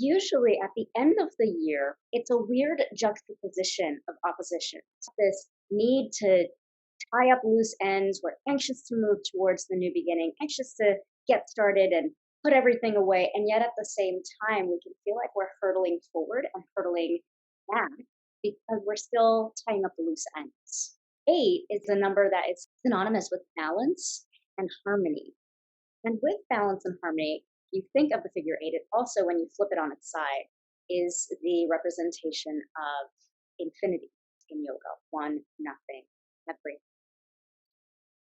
usually at the end of the year, it's a weird juxtaposition of opposition. This need to tie up loose ends. We're anxious to move towards the new beginning, anxious to get started and put everything away. And yet at the same time, we can feel like we're hurtling forward and hurtling back because we're still tying up the loose ends. 8 is a number that is synonymous with balance and harmony. And with balance and harmony, you think of the figure 8, it also, when you flip it on its side, is the representation of infinity in yoga. One, nothing, everything.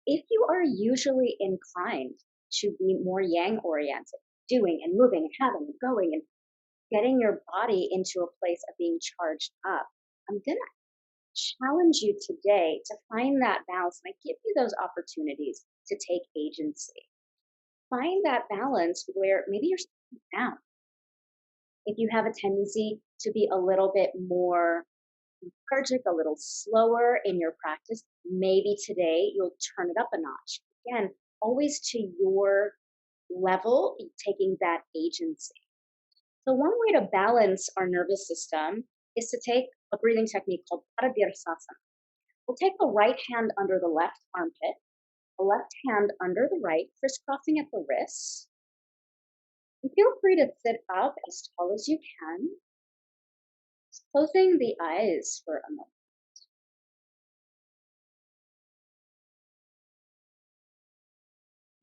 If you are usually inclined to be more yang oriented, doing and moving and having and going and getting your body into a place of being charged up, I'm going to challenge you today to find that balance. And I give you those opportunities to take agency. Find that balance where maybe you're sitting down. If you have a tendency to be a little bit more lethargic, a little slower in your practice, maybe today you'll turn it up a notch. Again, always to your level, taking that agency. So one way to balance our nervous system is to take a breathing technique called padadhirasana. We'll take the right hand under the left armpit, the left hand under the right, crisscrossing at the wrists. And feel free to sit up as tall as you can, just closing the eyes for a moment.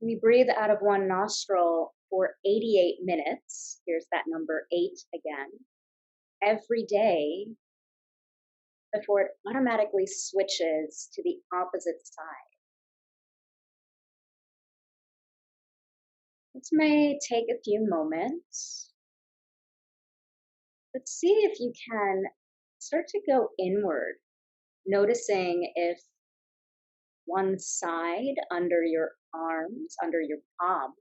We breathe out of one nostril for 88 minutes. Here's that number 8 again. Every day before it automatically switches to the opposite side. This may take a few moments, but see if you can start to go inward, noticing if one side under your arms, under your palms,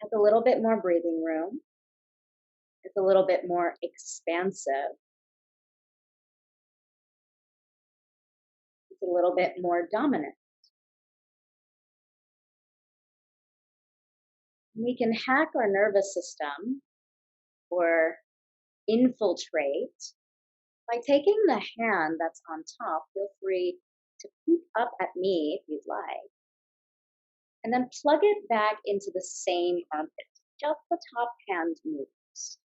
has a little bit more breathing room, is a little bit more expansive, is a little bit more dominant. We can hack our nervous system or infiltrate by taking the hand that's on top. Feel free to peek up at me if you'd like, and then plug it back into the same armpit. Just the top hand moves.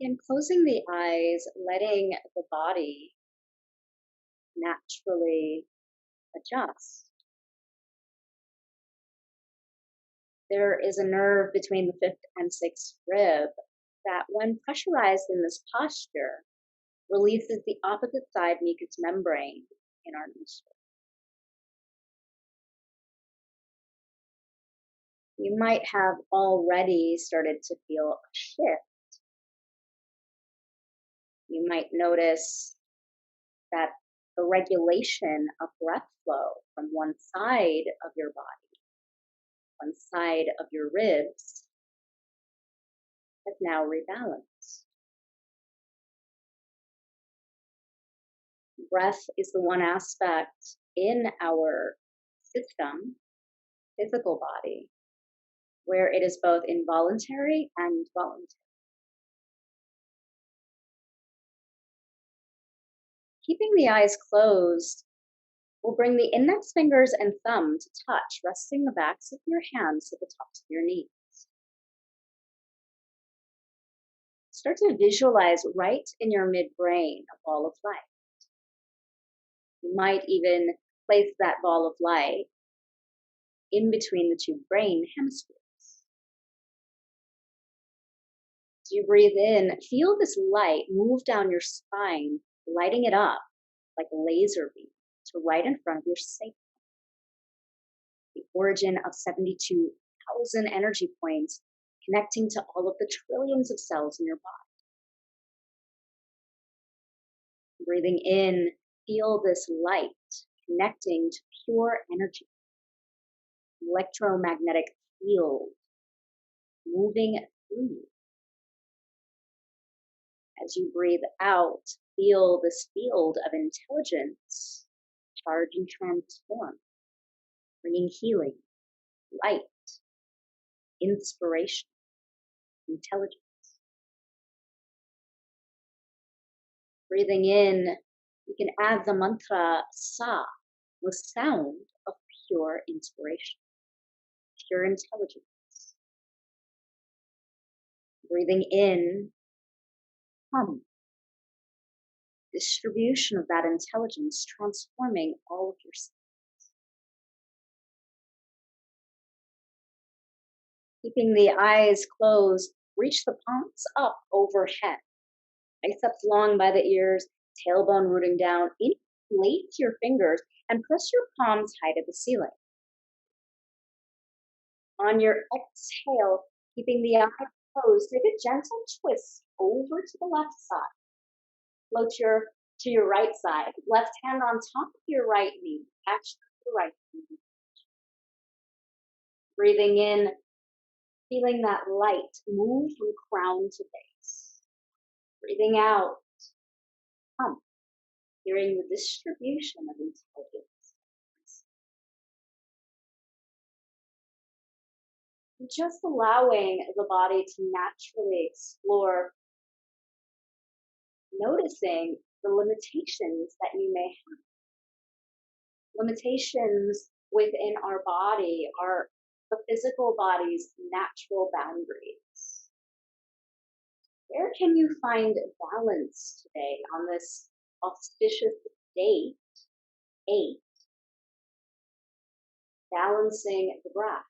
Again, closing the eyes, letting the body naturally adjust. There is a nerve between the 5th and 6th rib that, when pressurized in this posture, releases the opposite side mucous membrane in our nostril. You might have already started to feel a shift. You might notice that the regulation of breath flow from one side of your body, one side of your ribs, has now rebalanced. Breath is the one aspect in our system, physical body, where it is both involuntary and voluntary. Keeping the eyes closed will bring the index fingers and thumb to touch, resting the backs of your hands to the tops of your knees. Start to visualize right in your midbrain a ball of light. You might even place that ball of light in between the two brain hemispheres. As you breathe in, feel this light move down your spine, lighting it up like a laser beam to right in front of your sacrum. The origin of 72,000 energy points connecting to all of the trillions of cells in your body. Breathing in, feel this light connecting to pure energy, electromagnetic field moving through you. As you breathe out, feel this field of intelligence charge and transform, bringing healing, light, inspiration, intelligence. Breathing in, you can add the mantra sa, the sound of pure inspiration, pure intelligence. Breathing in, hum, distribution of that intelligence transforming all of your cells. Keeping the eyes closed, reach the palms up overhead. Biceps long by the ears, tailbone rooting down. Inflate your fingers and press your palms high to the ceiling. On your exhale, keeping the eyes closed, take a gentle twist over to the left side. Float to your right side. Left hand on top of your right knee. Catch the right knee. Breathing in, feeling that light move from crown to base. Breathing out, hum, hearing the distribution of intelligence. Just allowing the body to naturally explore, noticing the limitations that you may have. Limitations within our body are the physical body's natural boundaries. Where can you find balance today on this auspicious date 8? Balancing the breath.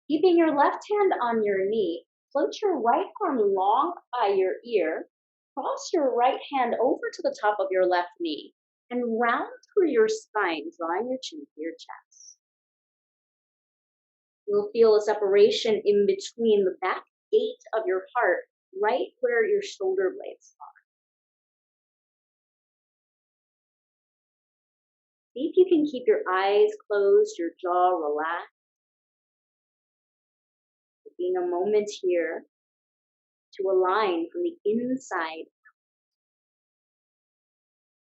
Keeping your left hand on your knee, float your right arm long by your ear, cross your right hand over to the top of your left knee, and round through your spine, drawing your chin to your chest. You'll feel a separation in between the back gate of your heart, right where your shoulder blades are. See if you can keep your eyes closed, your jaw relaxed. Taking a moment here to align from the inside.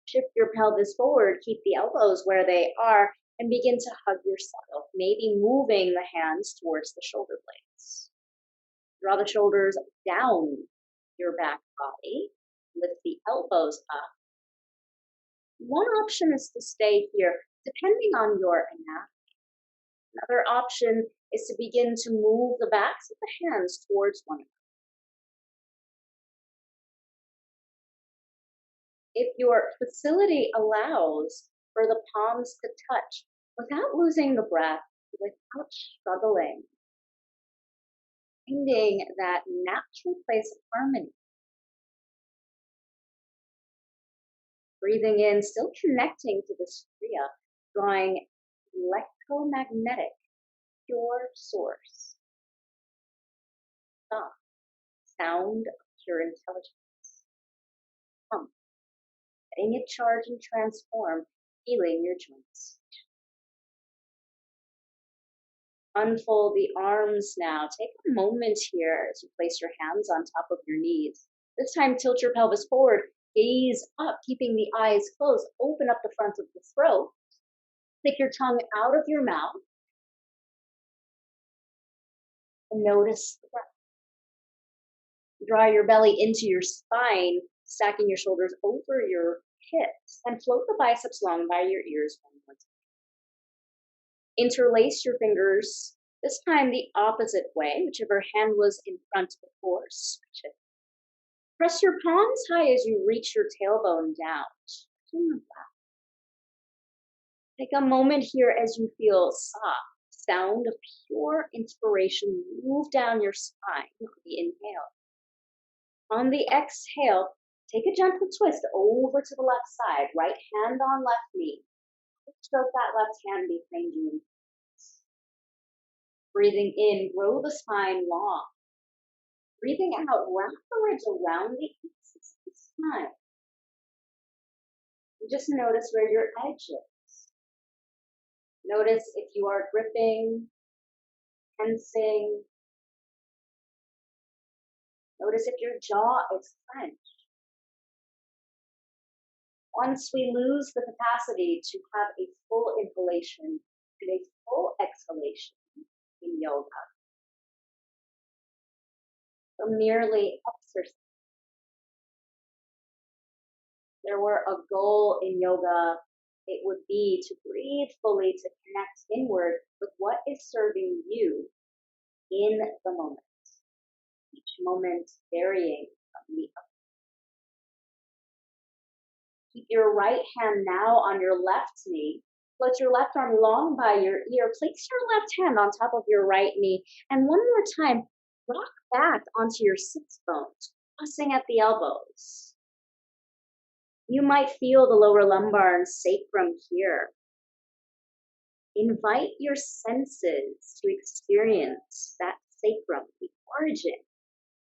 Shift your pelvis forward, keep the elbows where they are, and begin to hug yourself, maybe moving the hands towards the shoulder blades. Draw the shoulders down your back body, lift the elbows up. One option is to stay here, depending on your anatomy. Another option is to begin to move the backs of the hands towards one another. If your facility allows for the palms to touch without losing the breath, without struggling, finding that natural place of harmony. Breathing in, still connecting to this kriya, drawing electromagnetic, pure source. Sound of pure intelligence. Hum. Letting it charge and transform, healing your joints. Unfold the arms now. Take a moment here as you place your hands on top of your knees. This time, tilt your pelvis forward, gaze up, keeping the eyes closed. Open up the front of the throat. Take your tongue out of your mouth. And notice the breath. Draw your belly into your spine, stacking your shoulders over your hips, and float the biceps long by your ears one more time. Interlace your fingers, this time the opposite way, whichever hand was in front before, switch it. Press your palms high as you reach your tailbone down. Take a moment here as you feel soft sound of pure inspiration move down your spine with the inhale. On the exhale, take a gentle twist over to the left side, right hand on left knee. Stroke that left hand behind you. Breathing in, grow the spine long. Breathing out, wrap the ribs around the axis of the spine. And just notice where your edge is. Notice if you are gripping, tensing. Notice if your jaw is clenched. Once we lose the capacity to have a full inhalation and a full exhalation, in yoga from merely exercise. If there were a goal in yoga, it would be to breathe fully, to connect inward with what is serving you in the moment, each moment varying from the other. Keep your right hand now on your left knee. Float your left arm long by your ear. Place your left hand on top of your right knee. And one more time, rock back onto your sits bones, crossing at the elbows. You might feel the lower lumbar and sacrum here. Invite your senses to experience that sacrum, the origin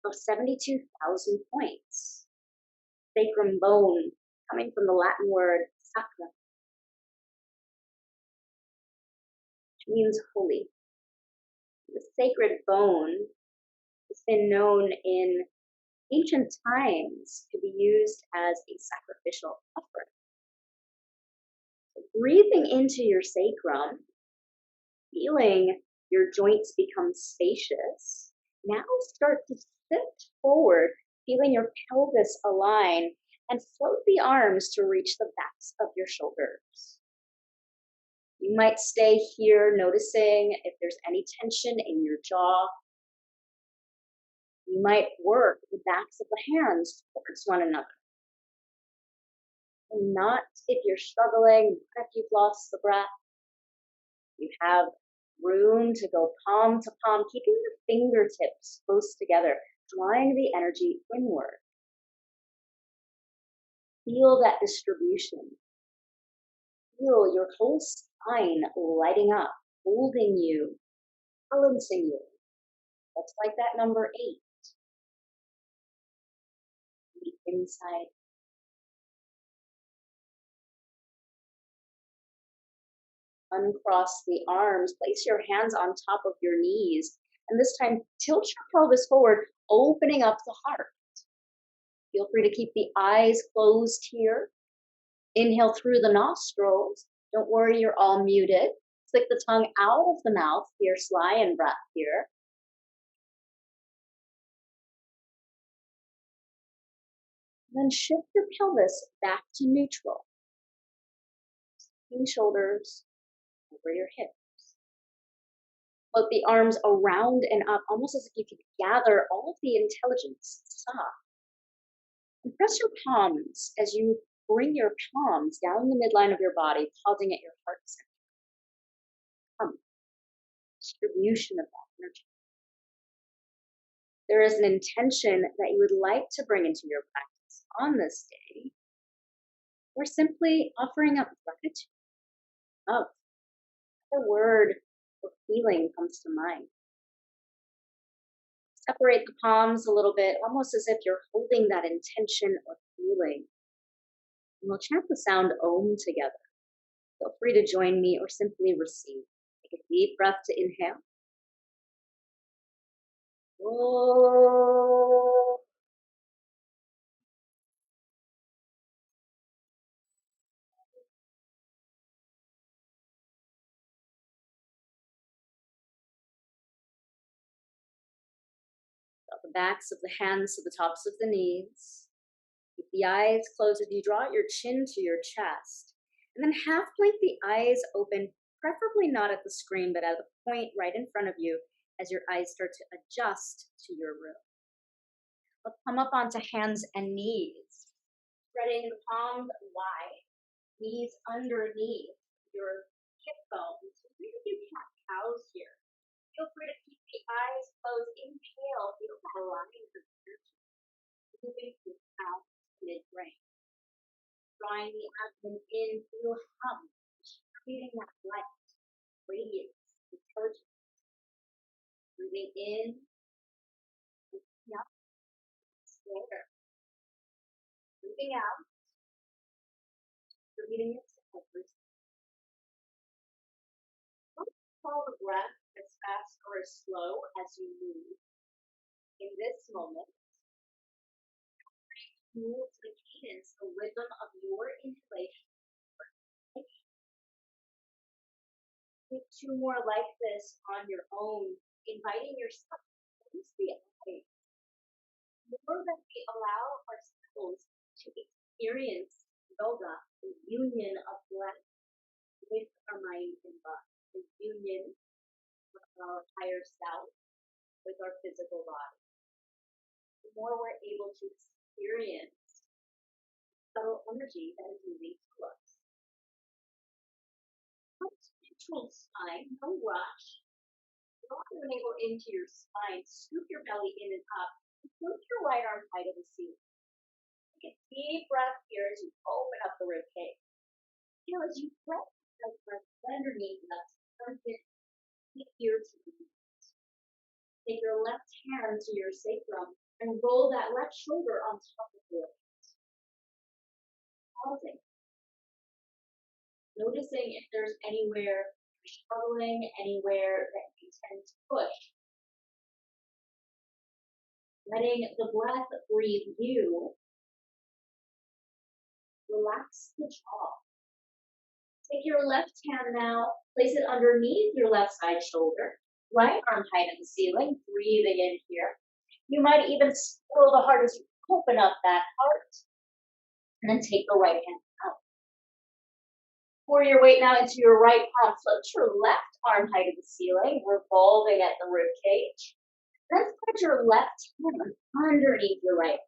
of 72,000 points. Sacrum bone, coming from the Latin word sacra, which means holy. The sacred bone has been known in ancient times to be used as a sacrificial offering. So breathing into your sacrum, feeling your joints become spacious, now start to sit forward, feeling your pelvis align, and float the arms to reach the backs of your shoulders. You might stay here noticing if there's any tension in your jaw. You might work the backs of the hands towards one another. And not if you're struggling, not if you've lost the breath. You have room to go palm to palm, keeping the fingertips close together, drawing the energy inward. Feel that distribution. Feel your whole spine lighting up, holding you, balancing you. That's like that number 8. The inside. Uncross the arms, place your hands on top of your knees, and this time tilt your pelvis forward, opening up the heart. Feel free to keep the eyes closed here. Inhale through the nostrils. Don't worry, you're all muted. Stick the tongue out of the mouth, fierce lion breath here. Then shift your pelvis back to neutral. Shoulders over your hips. Float the arms around and up, almost as if you could gather all of the intelligence. Stop. And press your palms as you bring your palms down the midline of your body, pausing at your heart center. Distribution of that energy. There is an intention that you would like to bring into your practice on this day, or simply offering up gratitude, love. The word or feeling comes to mind. Separate the palms a little bit, almost as if you're holding that intention or feeling. And we'll chant the sound Om together. Feel free to join me or simply receive. Take a deep breath to inhale. Om. The backs of the hands to the tops of the knees. Keep the eyes closed as you draw your chin to your chest. And then half blink the eyes open, preferably not at the screen, but at the point right in front of you as your eyes start to adjust to your room. Let's come up onto hands and knees. Spreading the palms wide, knees underneath your hip bones. We're going to do cat cows here. Feel free to keep the eyes closed. Inhale, feel that alignment of energy. Moving out mid-brain. Drawing the abdomen in, feel hum. Distributing that light, radiance, intelligence. Breathing in, lifting up, there. Breathing out, distributing it to every cell. Don't follow the breath as fast or as slow as you move. In this moment, move the cadence, the rhythm of your inhalation. Take two more like this on your own, inviting yourself to close the eyes. More that we allow ourselves to experience yoga, the union of breath with our mind and body, the union of our higher self with our physical body. The more we're able to experience subtle energy that is moving through us. Neutral spine, no rush. Draw your navel into your spine, scoop your belly in and up, and float your right arm high to the ceiling. Take a deep breath here as you open up the rib cage. Feel as you press the breath underneath left armpit, feet here to the knees. Take your left hand to your sacrum and roll that left shoulder on top of the right. Pausing. Noticing if there's anywhere you're struggling, anywhere that you tend to push. Letting the breath breathe you. Relax the jaw. Take your left hand now, place it underneath your left side shoulder, right arm high to the ceiling, breathing in here. You might even swirl the heart as you open up that heart, and then take the right hand out. Pour your weight now into your right palm, float your left arm high to the ceiling, revolving at the rib cage. Then put your left hand underneath your right.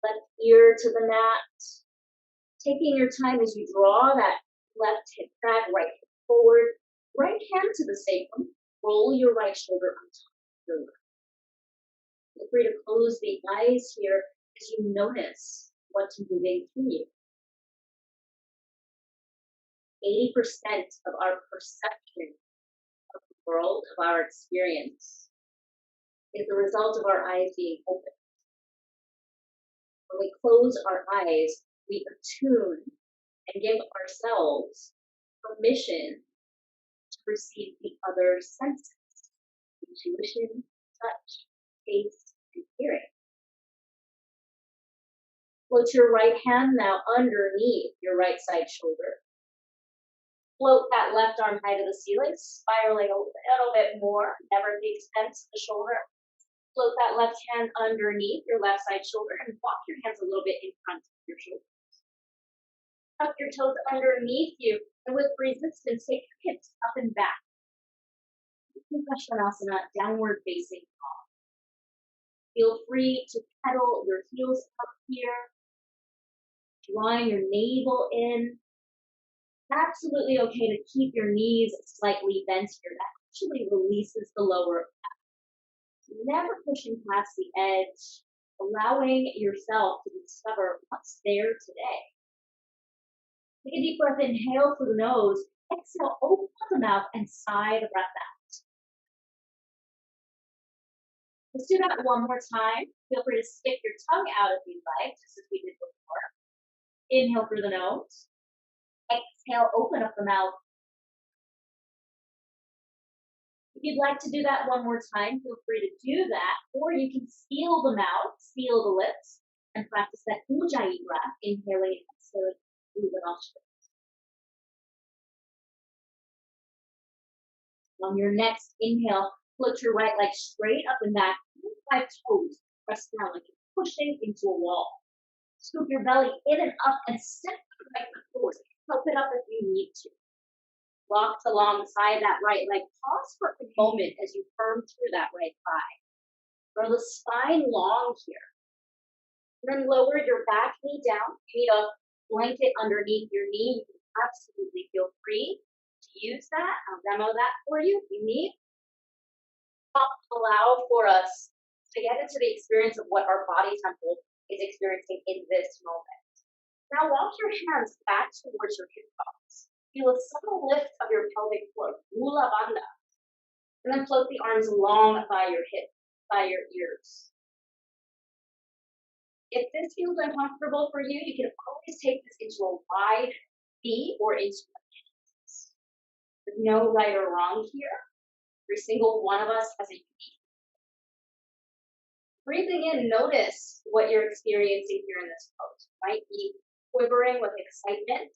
Left ear to the mat. Taking your time as you draw that left hip back, right hip forward, right hand to the sacrum. Roll your right shoulder on top of your left. Feel free to close the eyes here as you notice what's moving through you. 80% of our perception of the world, of our experience, is the result of our eyes being open. When we close our eyes, we attune and give ourselves permission to receive the other senses, intuition, touch, taste, and hearing. Float your right hand now underneath your right side shoulder. Float that left arm high to the ceiling, spiraling a little bit more, never at the expense of the shoulder. Float that left hand underneath your left side shoulder and walk your hands a little bit in front of your shoulders. Tuck your toes underneath you, and with resistance, take your hips up and back. Padadhirasana, downward facing dog. Feel free to pedal your heels up here, drawing your navel in. Absolutely okay to keep your knees slightly bent here. That actually releases the lower back. So never pushing past the edge, allowing yourself to discover what's there today. Take a deep breath, inhale through the nose, exhale, open the mouth, and sigh the breath out. Let's do that one more time. Feel free to stick your tongue out if you'd like, just as we did before. Inhale through the nose. Exhale, open up the mouth. If you'd like to do that one more time, feel free to do that, or you can seal the mouth, seal the lips, and practice that 𝗔𝗿𝘁𝘁𝘀 breath, inhaling and exhaling through the nostrils. On your next inhale, float your right leg straight up and back, 5 toes, press down like you're pushing into a wall. Scoop your belly in and up and step the right foot forward. Help it up if you need to. Walk alongside that right leg. Pause for a moment as you firm through that right thigh. Grow the spine long here. And then lower your back knee down. You need a blanket underneath your knee. You can absolutely feel free to use that. I'll demo that for you if you need. Allow for us to get into the experience of what our body temple is experiencing in this moment. Now walk your hands back towards your hip bones. Feel a subtle lift of your pelvic floor, mula bandha. And then float the arms long by your hip, by your ears. If this feels uncomfortable for you, you can always take this into a wide V or into a hands. There's no right or wrong here. Every single one of us has a unique. Breathing in, notice what you're experiencing here in this pose. Might be quivering with excitement.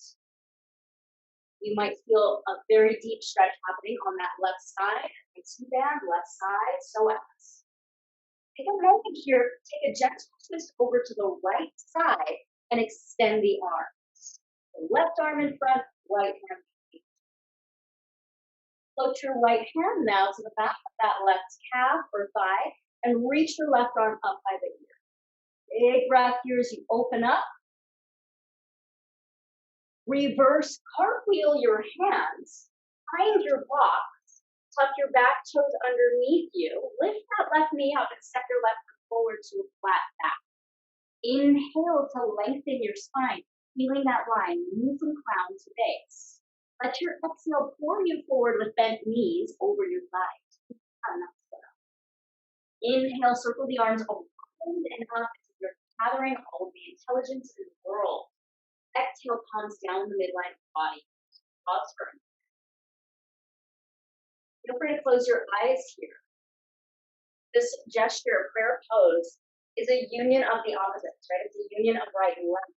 You might feel a very deep stretch happening on that left side. Two band, left side, psoas. Take a moment here, take a gentle twist over to the right side and extend the arms. The left arm in front, right hand behind. Float your right hand now to the back of that left calf or thigh and reach your left arm up by the ear. Big breath here as you open up. Reverse cartwheel your hands, find your blocks, tuck your back toes underneath you, lift that left knee up and step your left foot forward to a flat back. Inhale to lengthen your spine, feeling that line move from crown to base. Let your exhale pour you forward with bent knees over your thighs. Inhale, circle the arms around and up as if you're gathering all of the intelligence in the world. Exhale, palms down the midline of the body. Pause for a minute. Feel free to close your eyes here. This gesture, prayer pose, is a union of the opposites, right? It's a union of right and left.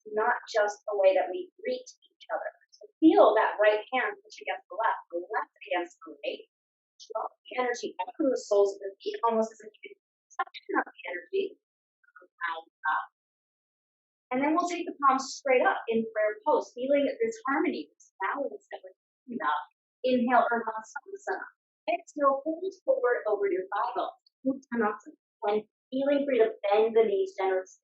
It's not just a way that we greet each other. So feel that right hand push against the left against the right. Draw the energy up from the soles of the feet, almost as if you could suction up the energy around up. And then we'll take the palms straight up in prayer pose, feeling this harmony, this balance that we're talking about. Inhale, savasana. Exhale, hold forward over your thigh bones. And feeling free to bend the knees generously.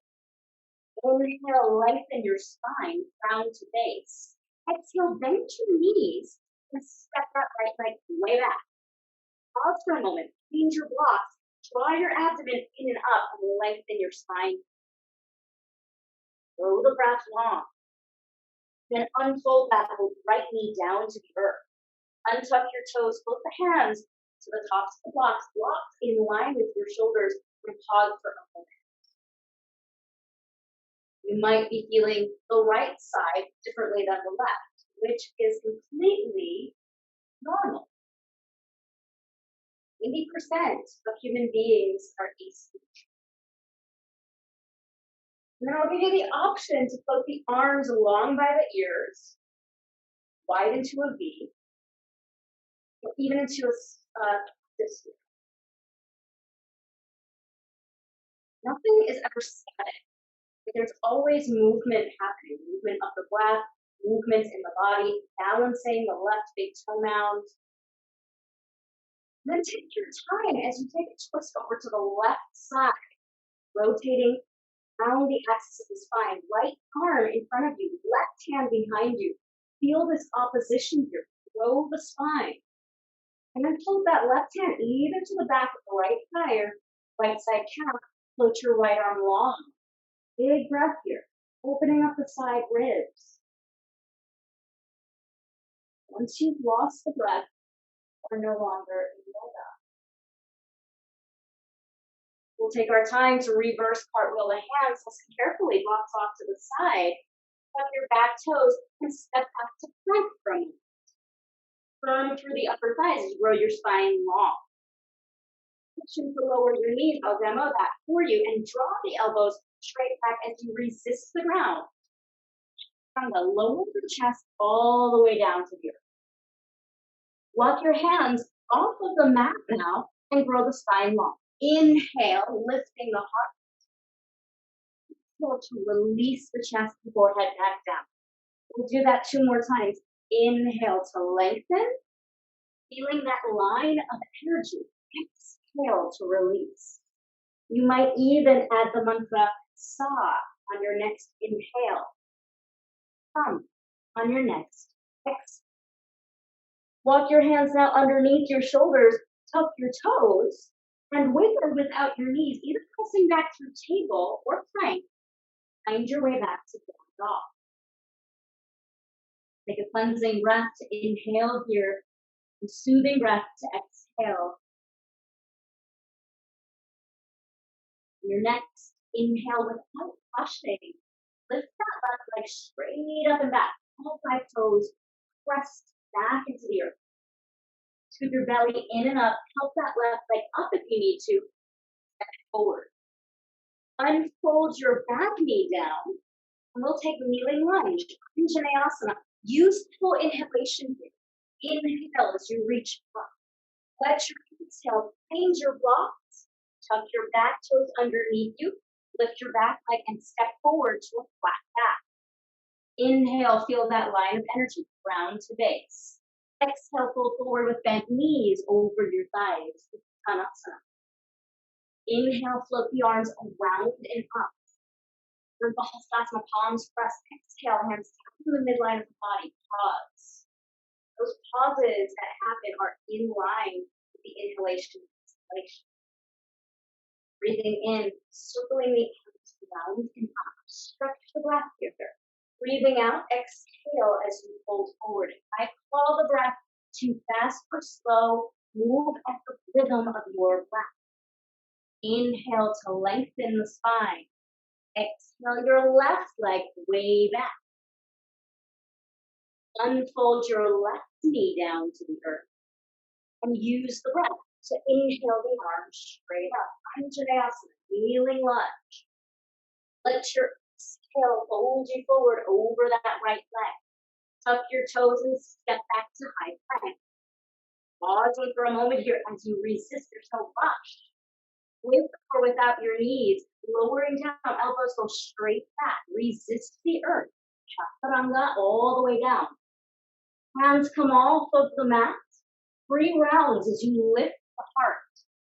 Inhale, lengthen your spine, crown to base. Exhale, bend your knees and step that right leg way back. Pause for a moment, change your blocks, draw your abdomen in and up, and lengthen your spine. Slow the breath long. Then unfold that right knee down to the earth. Untuck your toes, float the hands to the tops of the blocks in line with your shoulders, and pause for a moment. You might be feeling the right side differently than the left, which is completely normal. 80% of human beings are asymmetric. And then I'll give you the option to float the arms along by the ears, wide into a V, or even into a this. Nothing is ever static. There's always movement happening, movement of the breath, movements in the body, balancing the left big toe mound. Then take your time as you take a twist over to the left side, rotating around the axis of the spine, right arm in front of you, left hand behind you. Feel this opposition here, grow the spine. And then float that left hand either to the back of the right thigh or right side calf, float your right arm long. Big breath here, opening up the side ribs. Once you've lost the breath, we're no longer in yoga. We'll take our time to reverse cartwheel the hands. Listen carefully, blocks off to the side. Tuck your back toes and step back to plank for a moment. Firm through the upper thighs as you grow your spine long. Pushing to lower your knees, I'll demo that for you, and draw the elbows straight back as you resist the ground. Chaturanga, lower the chest all the way down to the earth. Walk your hands off of the mat now and grow the spine long. Inhale, lifting the heart. Exhale to release the chest and forehead back down. We'll do that 2 more times. Inhale to lengthen, feeling that line of energy. Exhale to release. You might even add the mantra Sa on your next inhale. Hum on your next exhale. Walk your hands now underneath your shoulders, tuck your toes, and with or without your knees, either pressing back through table or plank, find your way back to down dog. Take a cleansing breath to inhale here, and soothing breath to exhale. Your next inhale without rushing. Lift that left leg straight up and back. All 5 toes pressed back into the earth. Scoop your belly in and up. Help that left leg up if you need to. Step forward. Unfold your back knee down And we'll take kneeling lunge, dharma. Use full inhalation here. Inhale as you reach up. Let your exhale change your blocks. Tuck your back toes underneath you. Lift your back leg and step forward to a flat back. Inhale, feel that line of energy, ground to base. Exhale, fold forward with bent knees over your thighs. Tadasana. Inhale, float the arms around and up. Savasana, palms pressed. Exhale, hands down to the midline of the body. Pause. Those pauses that happen are in line with the inhalation and exhalation. Breathing in, circling the arms round and up. Stretch the breath here. Breathing out, exhale as you fold forward. If I call the breath too fast or slow, move at the rhythm of your breath. Inhale to lengthen the spine. Exhale your left leg way back. Unfold your left knee down to the earth. And use the breath to inhale the arms straight up. 𝗔𝗿𝘁𝘀𝘁𝘀, kneeling lunge. Let your exhale fold you forward over that right leg. Tuck your toes and step back to high plank. Pausing for a moment here as you resist yourself rush. With or without your knees, lowering down, elbows go straight back. Resist the earth. Chaturanga all the way down. Hands come off of the mat. 3 rounds as you lift the heart.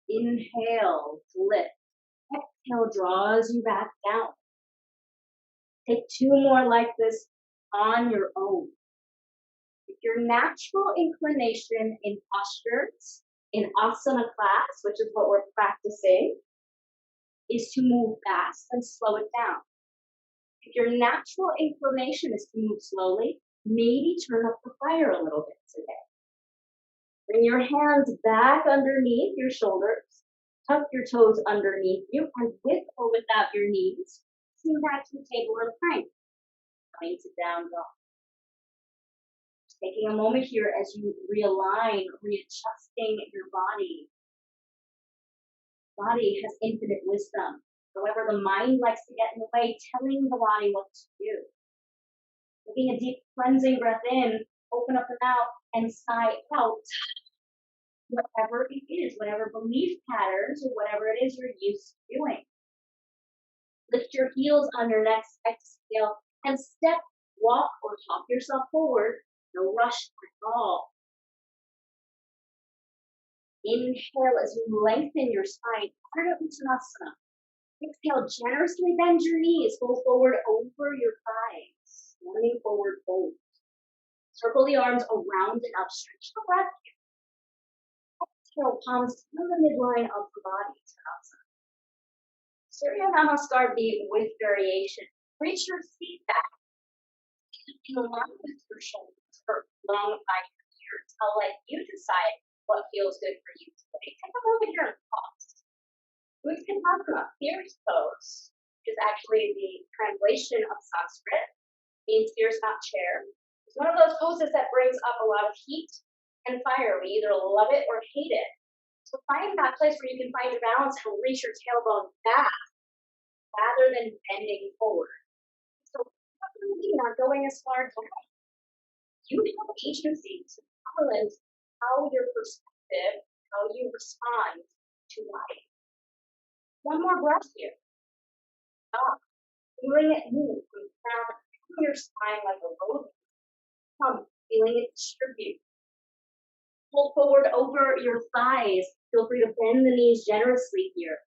Inhale to lift. Exhale draws you back down. Take 2 more like this on your own. If your natural inclination in postures, in asana class, which is what we're practicing, is to move fast and slow it down. If your natural inclination is to move slowly, maybe turn up the fire a little bit today. Bring your hands back underneath your shoulders. Tuck your toes underneath you, and with or without your knees, sink back to the table or the plank. Coming to down dog. Taking a moment here as you realign, readjusting your body. Body has infinite wisdom. However, the mind likes to get in the way, telling the body what to do. Taking a deep cleansing breath in, open up the mouth, and sigh out. Whatever it is, whatever belief patterns or whatever it is you're used to doing. Lift your heels on your next exhale and step, walk, or hop yourself forward. No rush at all. Inhale as you lengthen your spine. Garudasana. Exhale, generously bend your knees. Fold forward over your thighs. Leaning forward, fold. Circle the arms around and up. Stretch the breath. Exhale, palms to the midline of the body. Tadasana. Surya namaskar be with variation. Reach your feet back. In line with your shoulders or long by your ears. I'll let you decide what feels good for you today. Take a moment here and pause. 𝗔𝗿𝘁𝘁𝘀, fierce pose, which is actually the translation of Sanskrit, means fierce, not chair. It's one of those poses that brings up a lot of heat and fire. We either love it or hate it. So find that place where you can find your balance and reach your tailbone back rather than bending forward. So not going as far down. You have agency to balance how your perspective, how you respond to life. One more breath here. Stop. Feeling it move from the crown to your spine like a rope. Come, feeling it distribute. Pull forward over your thighs. Feel free to bend the knees generously here.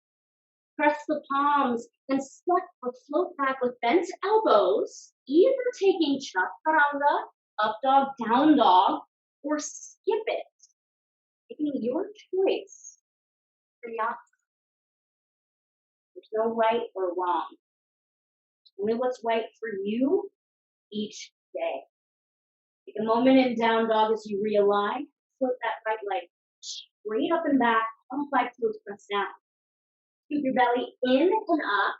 Press the palms and step or float back with bent elbows, either taking chaturanga, up dog, down dog, or skip it. Taking your choice. Vinyasa. There's no right or wrong. Only what's right for you each day. Take a moment in down dog as you realign. Float that right leg straight up and back, all 5 toes pressed down. Keep your belly in and up.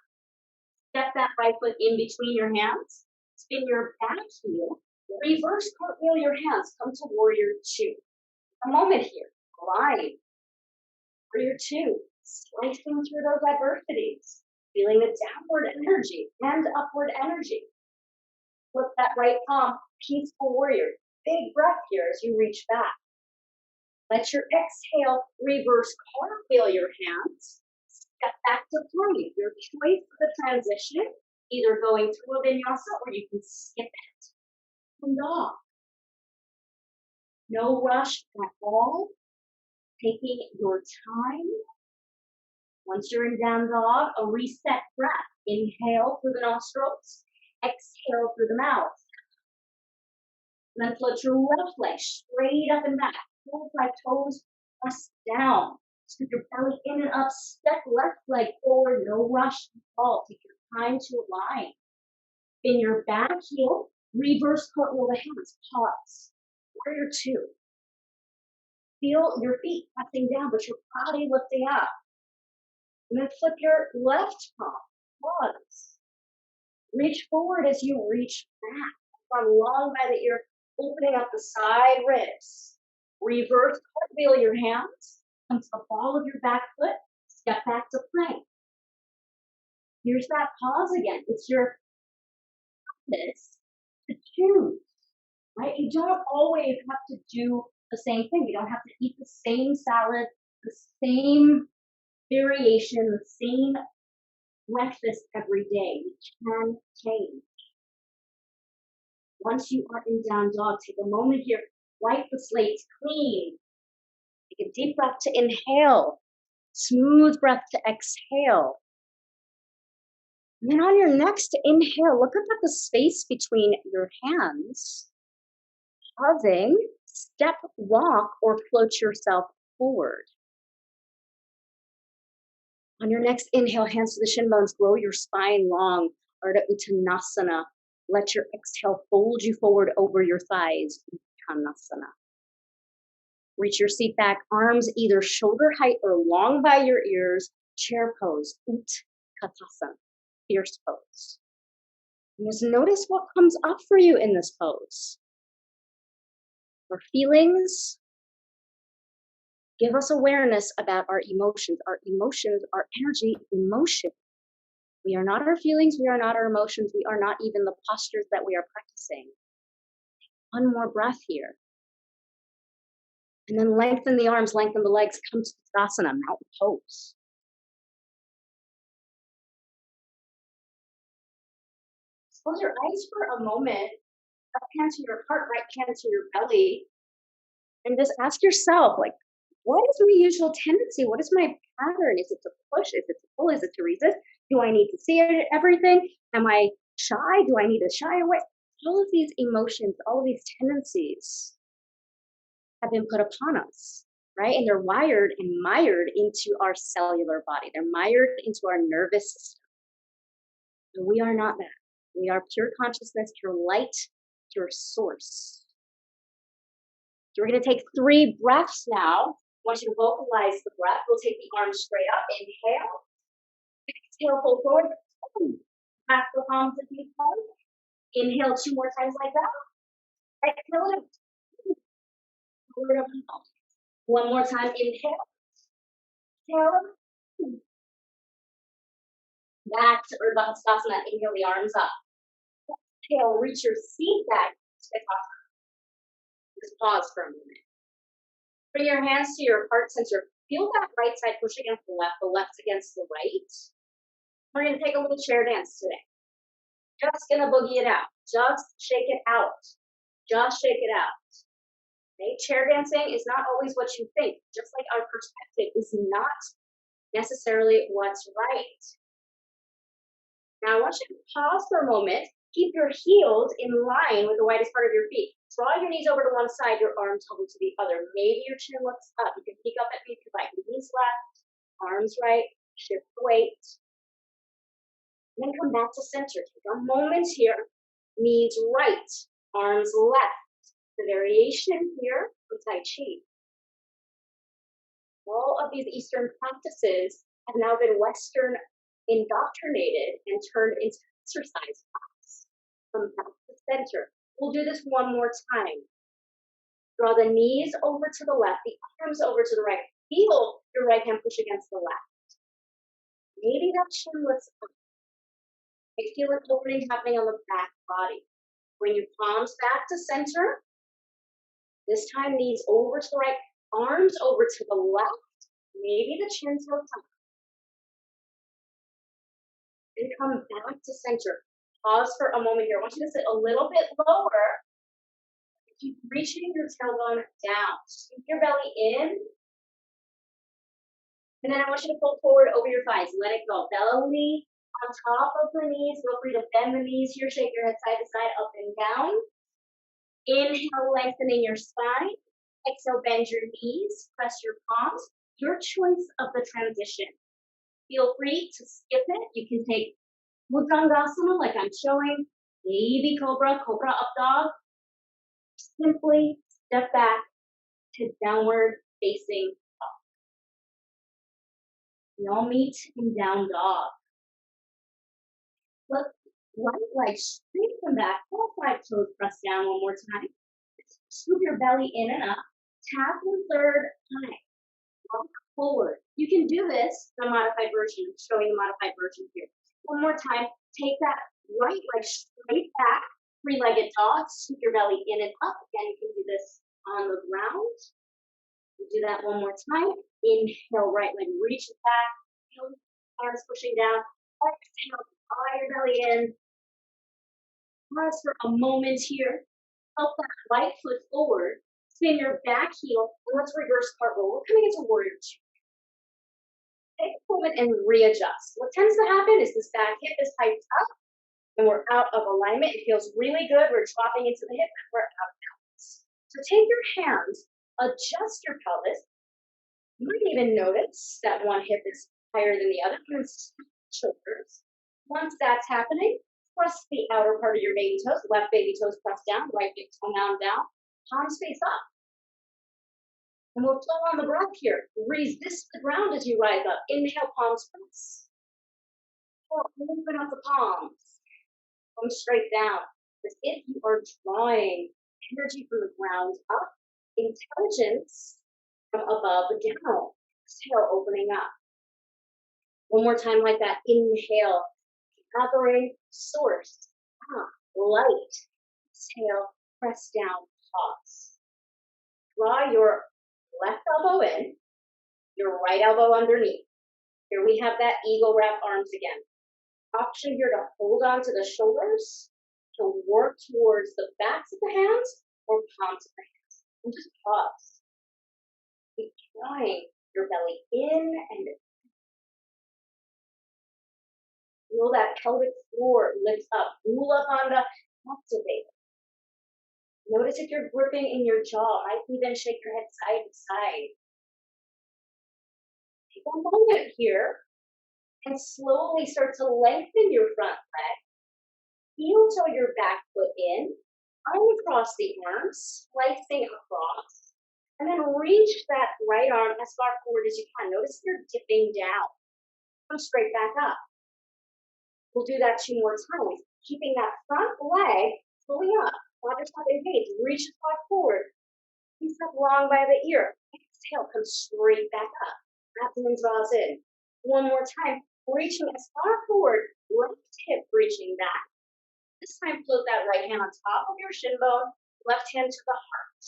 Step that right foot in between your hands. Spin your back heel. Reverse cartwheel your hands. Come to warrior 2. A moment here. Alive. Warrior 2. Slicing through those adversities. Feeling the downward energy and upward energy. Flip that right palm, peaceful warrior. Big breath here as you reach back. Let your exhale reverse cartwheel your hands. Step back to plank. Your choice for the transition, either going through a vinyasa or you can skip it. And off. No rush at all. Taking your time. Once you're in down dog, a reset breath. Inhale through the nostrils. Exhale through the mouth. And then float your left leg straight up and back. Pull by toes, press down. Scoop your belly in and up. Step left leg forward. No rush at all. Take your time to align. In your back heel, reverse cartwheel the hands. Pause. Warrior two. Feel your feet pressing down, but your body lifting up. And then flip your left palm. Pause. Reach forward as you reach back. From long by the ear, opening up the side ribs. Reverse cartwheel your hands. Come to the ball of your back foot. Step back to plank. Here's that pause again. It's your practice to choose, right? You don't always have to do the same thing. You don't have to eat the same salad, the same variation, the same breakfast every day. You can change. Once you are in down dog, take a moment here, wipe the slate clean. Take a deep breath to inhale, smooth breath to exhale. And then on your next inhale, look up at the space between your hands. Pausing, step, walk, or float yourself forward. On your next inhale, hands to the shin bones, grow your spine long, Ardha Uttanasana. Let your exhale fold you forward over your thighs, Uttanasana. Reach your seat back, arms either shoulder height or long by your ears, chair pose, Utkatasana, fierce pose. And just notice what comes up for you in this pose. Our feelings give us awareness about our emotions. Our emotions, our energy, emotion. We are not our feelings, we are not our emotions, we are not even the postures that we are practicing. One more breath here. And then lengthen the arms, lengthen the legs, come to tadasana, mountain pose. Close your eyes for a moment, left hand to your heart, right hand to your belly, and just ask yourself, like, what is my usual tendency? What is my pattern? Is it to push? Is it to pull? Is it to resist? Do I need to see everything? Am I shy? Do I need to shy away? All of these emotions, all of these tendencies have been put upon us, right? And they're wired and mired into our cellular body. They're mired into our nervous system. And we are not that. We are pure consciousness, pure light, pure source. So we're going to take 3 breaths now. I want you to vocalize the breath. We'll take the arms straight up. Inhale. Exhale, fold forward. Back the palms if you can. Inhale 2 more times like that. Exhale. One more time. Inhale. Exhale. Back to Urdhva. Inhale the arms up. Exhale. Reach your seat back. Just pause for a moment. Bring your hands to your heart center. Feel that right side push against the left against the right. We're going to take a little chair dance today. Just going to boogie it out. Just shake it out. Just shake it out. Okay? Chair dancing is not always what you think. Just like our perspective is not necessarily what's right. Now I want you to pause for a moment. Keep your heels in line with the widest part of your feet. Draw your knees over to one side, your arms over to the other. Maybe your chin looks up. You can peek up at me if you like. Knees left, arms right, shift the weight. And then come back to center. Take a moment here. Knees right, arms left. The variation here for Tai Chi. All of these Eastern practices have now been Western indoctrinated and turned into exercise class. From back to center. We'll do this one more time. Draw the knees over to the left, the arms over to the right. Feel your right hand push against the left. Maybe that chin lifts up. I feel an opening happening on the back body. Bring your palms back to center. This time, knees over to the right, arms over to the left. Maybe the chin tilts up. And come back to center. Pause for a moment here. I want you to sit a little bit lower. Keep reaching your tailbone down. Scoop your belly in. And then I want you to pull forward over your thighs. Let it go. Belly on top of the knees. Feel free to bend the knees here. Shake your head side to side, up and down. Inhale, lengthening your spine. Exhale, bend your knees. Press your palms. Your choice of the transition. Feel free to skip it. You can take dandasana like I'm showing. Baby cobra, cobra up dog. Simply step back to downward facing dog. We all meet in down dog. Look, right leg straight from back, all 5 toes press down one more time. Scoop your belly in and up. Tap the third eye. Walk forward. You can do this in a modified version. I'm showing the modified version here. One more time. Take that right leg straight back. 3-legged dog. Scoop your belly in and up. Again, you can do this on the ground. We'll do that one more time. Inhale, right leg reaches back. Arms pushing down. Exhale, draw your belly in. Pause for a moment here. Help that right foot forward. Spin your back heel. And let's reverse cartwheel. We're coming into warrior 2. Take a moment and readjust. What tends to happen is this back hip is hyped up and we're out of alignment. It feels really good. We're dropping into the hip and we're out of balance. So take your hands, adjust your pelvis. You might even notice that one hip is higher than the other. Shoulders. Once that's happening, press the outer part of your baby toes. Left baby toes press down, right big toe down. Palms face up. And we'll flow on the breath here. Resist the ground as you rise up. Inhale, palms press. Open up the palms. Come straight down. As if you are drawing energy from the ground up. Intelligence from above down. Exhale, opening up. One more time like that. Inhale. Gathering source. Light. Exhale. Press down. Pause. Draw your left elbow in. Your right elbow underneath. Here we have that eagle wrap arms again. Option here to hold on to the shoulders, to work towards the backs of the hands or palms of the hands. And just pause. Keep drawing your belly in and feel that pelvic floor lift up. Mula bandha activated. Notice if you're gripping in your jaw. Might even shake your head side to side. Take a moment here and slowly start to lengthen your front leg. Heel toe your back foot in, uncross the arms, slicing across, and then reach that right arm as far forward as you can. Notice you're dipping down. Come straight back up. We'll do that 2 more times, keeping that front leg fully up. Quadricep engaged. Reach as far forward. Piece up long by the ear. Exhale, come straight back up. Abdomen draws in. One more time. Reaching as far forward. Left hip reaching back. This time, float that right hand on top of your shin bone. Left hand to the heart.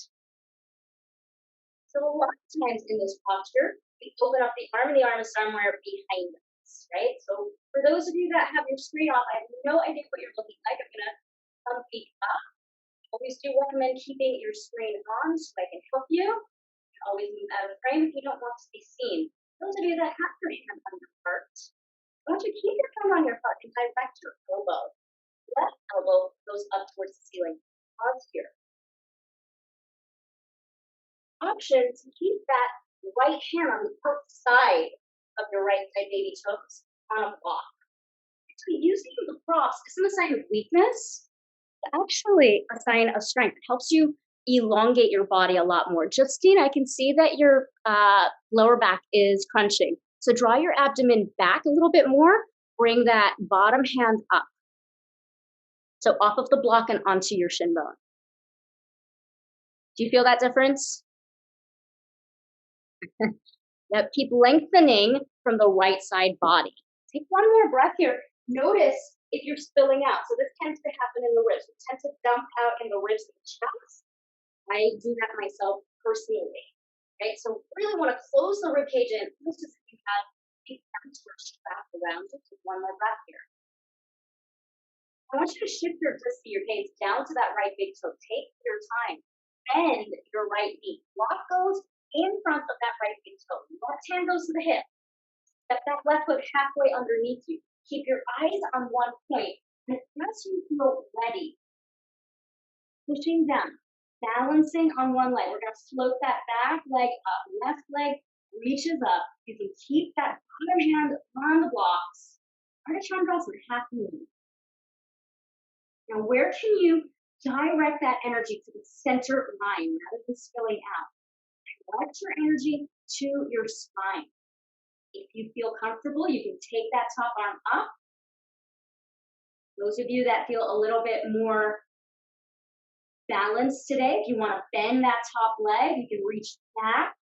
So a lot of times in this posture, we open up the arm and the arm is somewhere behind us, right? So for those of you that have your screen off, I have no idea what you're looking like. I'm going to come feet up. Always do recommend keeping your screen on so I can help you. You can always move out of frame if you don't want to be seen. Those of you that have your hand on your heart, I want you to keep your thumb on your heart and direct your elbow. Left elbow goes up towards the ceiling. Pause here. Option to keep that right hand on the outside of your right side baby toes on a block. Actually, using the cross isn't a sign of weakness. Actually a sign of strength. It helps you elongate your body a lot more. Justine, I can see that your lower back is crunching. So draw your abdomen back a little bit more. Bring that bottom hand up. So off of the block and onto your shin bone. Do you feel that difference? Now keep lengthening from the right side body. Take one more breath here. Notice if you're spilling out. So this tends to happen in the ribs. It tends to dump out in the ribs and the chest. I do that myself personally. Right? So really want to close the rib cage in. This is if you have a hamster strapped around it. Take one more breath here. I want you to shift your gaze down to that right big toe. Take your time. Bend your right knee. Block goes in front of that right big toe. Left hand goes to the hip. Step that left foot halfway underneath you. Keep your eyes on one point. And as you feel ready, pushing down, balancing on one leg. We're going to float that back leg up. Left leg reaches up. You can keep that other hand on the blocks. Ardha-chandrasana, half moon. Now, where can you direct that energy to the center line rather than spilling out? Direct your energy to your spine. If you feel comfortable, you can take that top arm up. Those of you that feel a little bit more balanced today, if you want to bend that top leg, you can reach back,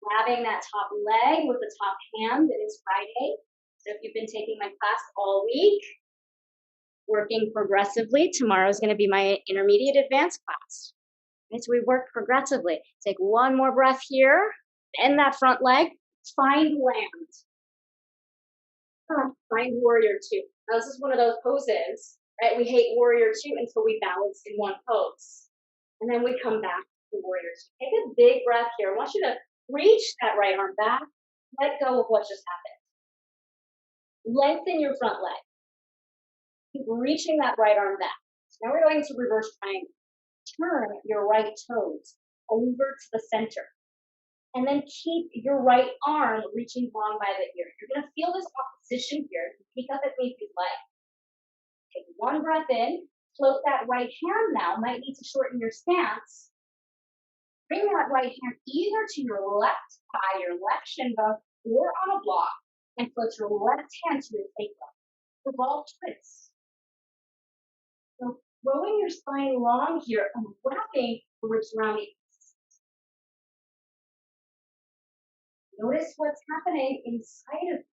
grabbing that top leg with the top hand. It is Friday. So if you've been taking my class all week, working progressively, tomorrow is going to be my intermediate advanced class. Okay, so we work progressively. Take one more breath here, bend that front leg, find land. Find warrior two. Now this is one of those poses, right? We hate warrior two until we balance in one pose. And then we come back to warrior two. Take a big breath here. I want you to reach that right arm back. Let go of what just happened. Lengthen your front leg. Keep reaching that right arm back. So now we're going to reverse triangle. Turn your right toes over to the center. And then keep your right arm reaching long by the ear. You're going to feel this opposition here. Peek up at me if you'd like. Take one breath in. Float that right hand now. Might need to shorten your stance. Bring that right hand either to your left thigh, your left shin bone, or on a block. And float your left hand to your sacrum. Revolve twist. So throwing your spine long here and wrapping the ribs around the ears. Notice what's happening inside of you.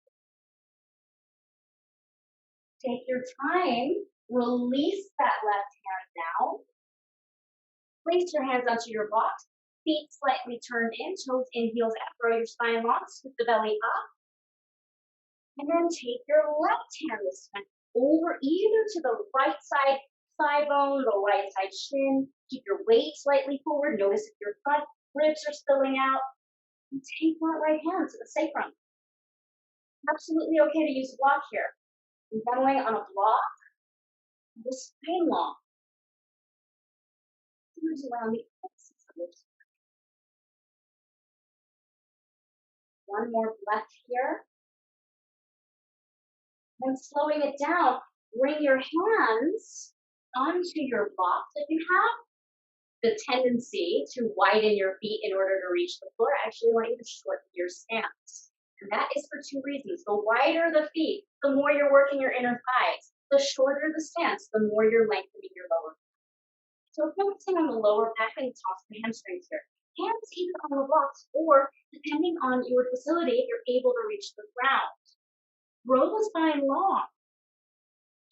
Take your time, release that left hand down. Place your hands onto your butt, feet slightly turned in, toes in, heels out. Throw your spine long, scoop the belly up. And then take your left hand this time over either to the right side thigh bone, the right side shin. Keep your weight slightly forward. Notice if your front ribs are spilling out. And take that right hand to the sacrum. Absolutely okay to use a block here. I'm going on a block, the spine long. Moves around the axis of your spine. One more breath here. Then slowing it down, bring your hands onto your blocks. If you have the tendency to widen your feet in order to reach the floor, I actually want you to shorten your stance. And that is for two reasons. The wider the feet, the more you're working your inner thighs. The shorter the stance, the more you're lengthening your lower back. So focusing on the lower back and toss the hamstrings here. Hands either on the blocks or, depending on your facility, if you're able to reach the ground. Grow the spine long.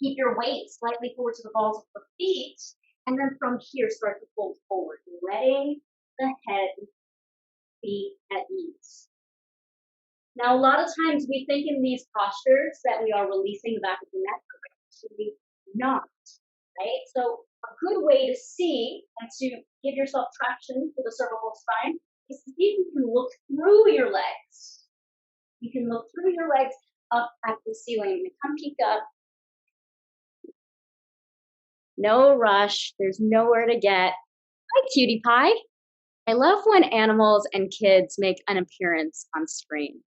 Keep your weight slightly forward to the balls of the feet. And then from here, start to fold forward, letting the head be at ease. Now, a lot of times we think in these postures that we are releasing the back of the neck, but we're actually not, right? So a good way to see and to give yourself traction for the cervical spine is to see if you can look through your legs. You can look through your legs up at the ceiling. Come peek up. No rush. There's nowhere to get. Hi, cutie pie. I love when animals and kids make an appearance on screen.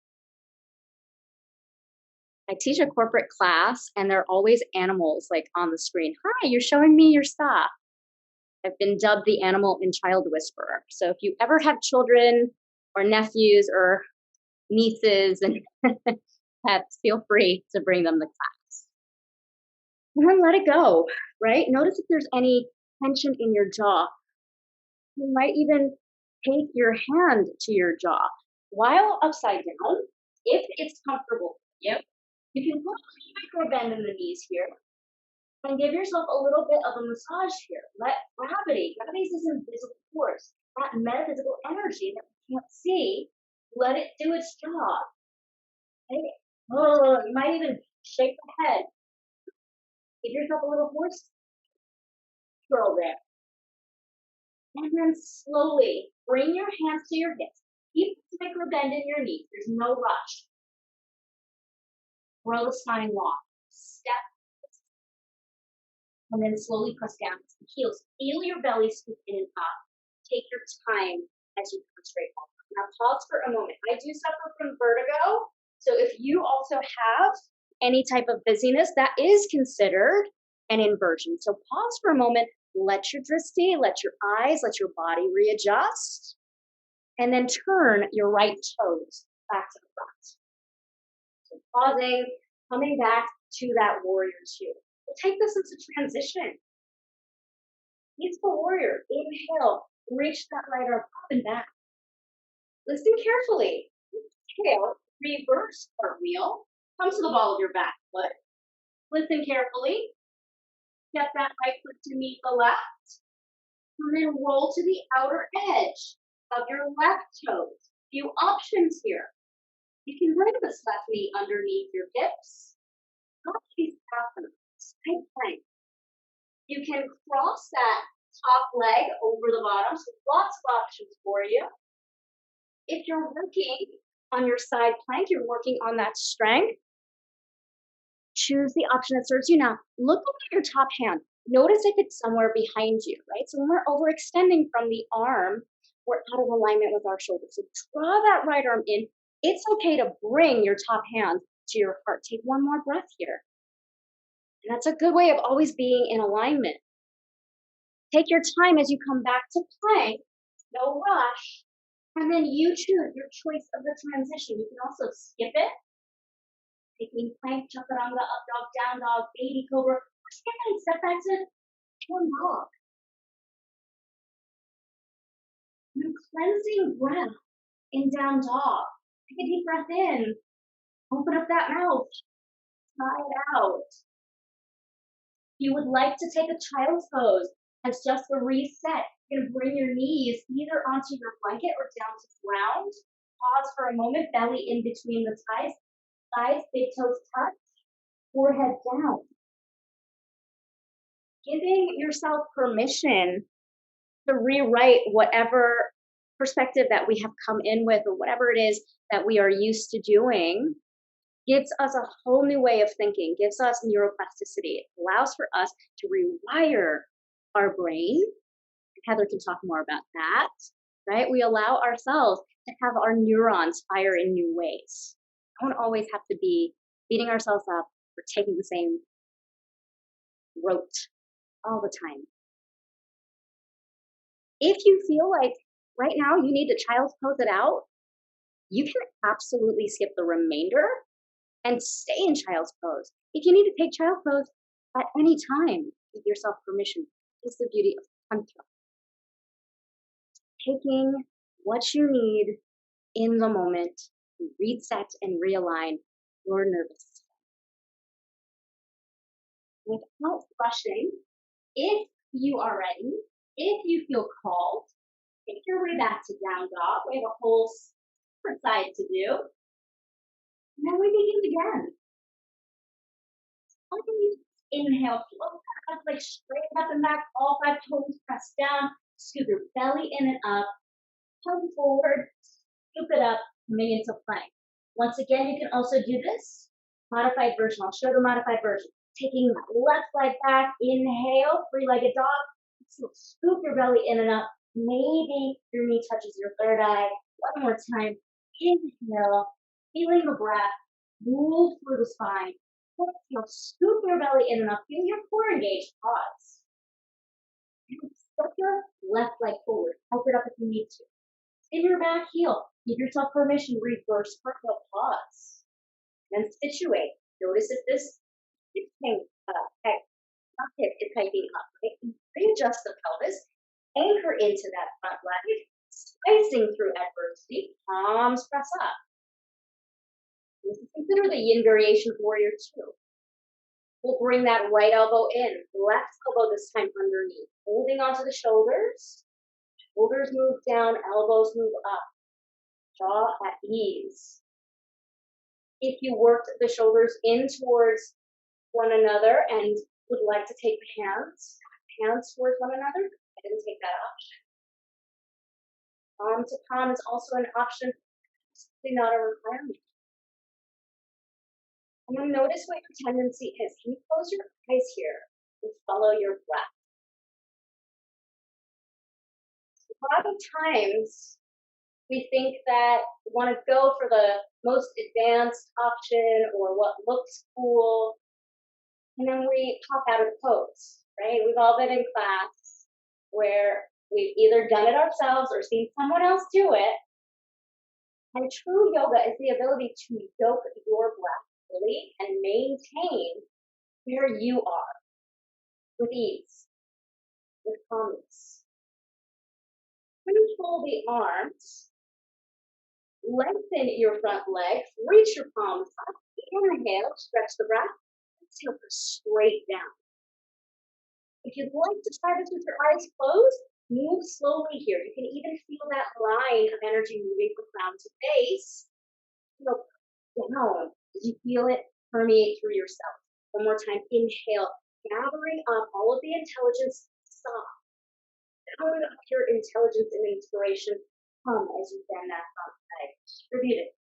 I teach a corporate class, and there are always animals like on the screen. Hi, you're showing me your stuff. I've been dubbed the animal and child whisperer. So if you ever have children or nephews or nieces and pets, feel free to bring them to class. And then let it go, right? Notice if there's any tension in your jaw. You might even take your hand to your jaw while upside down, if it's comfortable. Yep. You can put a micro bend in the knees here. And give yourself a little bit of a massage here. Let gravity is this invisible force, that metaphysical energy that we can't see, let it do its job. Okay? Oh, you might even shake the head. Give yourself a little horse twirl there. And then slowly bring your hands to your hips. Keep a micro bend in your knees. There's no rush. Grow the spine long. Step. And then slowly press down to the heels. Feel your belly scoop in and up. Take your time as you come straight up. Now pause for a moment. I do suffer from vertigo. So if you also have any type of dizziness, that is considered an inversion. So pause for a moment. Let your drishti, let your eyes, let your body readjust. And then turn your right toes back to the front. So pausing, coming back to that warrior two. We'll take this into transition. Peaceful warrior. Inhale. Reach that right arm up and back. Listen carefully. Exhale. Reverse cartwheel. Come to the ball of your back foot. Listen carefully. Step that right foot to meet the left. And then roll to the outer edge of your left toes. Few options here. You can bring this left knee underneath your hips. Chapasana. Side plank. You can cross that top leg over the bottom, so lots of options for you. If you're working on your side plank, you're working on that strength, choose the option that serves you. Now, look at your top hand. Notice if it's somewhere behind you, right? So when we're overextending from the arm, we're out of alignment with our shoulders. So draw that right arm in. It's okay to bring your top hand to your heart. Take one more breath here. And that's a good way of always being in alignment. Take your time as you come back to plank, no rush, and then you choose your choice of the transition. You can also skip it, taking plank, chaturanga, up dog, down dog, baby cobra, or skip it and step back to down dog. Your cleansing breath in down dog. Take a deep breath in, open up that mouth, sigh it out. You would like to take a child's pose as just a reset. You can bring your knees either onto your blanket or down to the ground. Pause for a moment, belly in between the thighs, big toes touch, forehead down. Giving yourself permission to rewrite whatever perspective that we have come in with or whatever it is that we are used to doing. Gives us a whole new way of thinking, gives us neuroplasticity. It allows for us to rewire our brain. Heather can talk more about that, right? We allow ourselves to have our neurons fire in new ways. We don't always have to be beating ourselves up for taking the same route all the time. If you feel like right now you need to child's pose it out, you can absolutely skip the remainder and stay in child's pose. If you need to take child's pose at any time, give yourself permission. It's the beauty of tantra. Taking what you need in the moment to reset and realign your nervous system. Without rushing, if you are ready, if you feel called, take your way back to down dog. We have a whole separate side to do. And then we begin again. How can you inhale, float up, like straight up and back, all 5 toes press down, scoop your belly in and up, come forward, scoop it up, coming into plank. Once again, you can also do this modified version. I'll show the modified version. Taking that left leg back, inhale, 3-legged dog, so scoop your belly in and up. Maybe your knee touches your third eye. One more time, inhale, feeling the breath, move through the spine. Exhale, scoop your belly in and up, feel your core engaged, pause. And step your left leg forward, help it up if you need to. In your back heel, give yourself permission, reverse cartwheel, pause. Then situate. Notice if this thing, hip is tightening up, right? Readjust the pelvis, anchor into that front leg, slicing through adversity, palms press up. This is considered the yin variation of warrior two. We'll bring that right elbow in, left elbow this time underneath, holding onto the shoulders. Shoulders move down, elbows move up, jaw at ease. If you worked the shoulders in towards one another and would like to take the hands towards one another, I didn't take that option. Palm to palm is also an option, absolutely not a requirement. I'm going to notice what your tendency is. Can you close your eyes here and follow your breath? A lot of times we think that we want to go for the most advanced option or what looks cool, and then we pop out of the pose, right? We've all been in class where we've either done it ourselves or seen someone else do it. And true yoga is the ability to yoke your breath fully and maintain where you are with ease, with calmness. Control the arms. Lengthen your front legs. Reach your palms up. Inhale, stretch the breath. Exhale, go straight down. If you'd like to try this with your eyes closed, move slowly here. You can even feel that line of energy moving from crown to base. Feel down as you feel it permeate through yourself. One more time. Inhale, gathering up all of the intelligence. Stop. Gathering up your intelligence and inspiration. Come as you bend that front leg. Distribute it.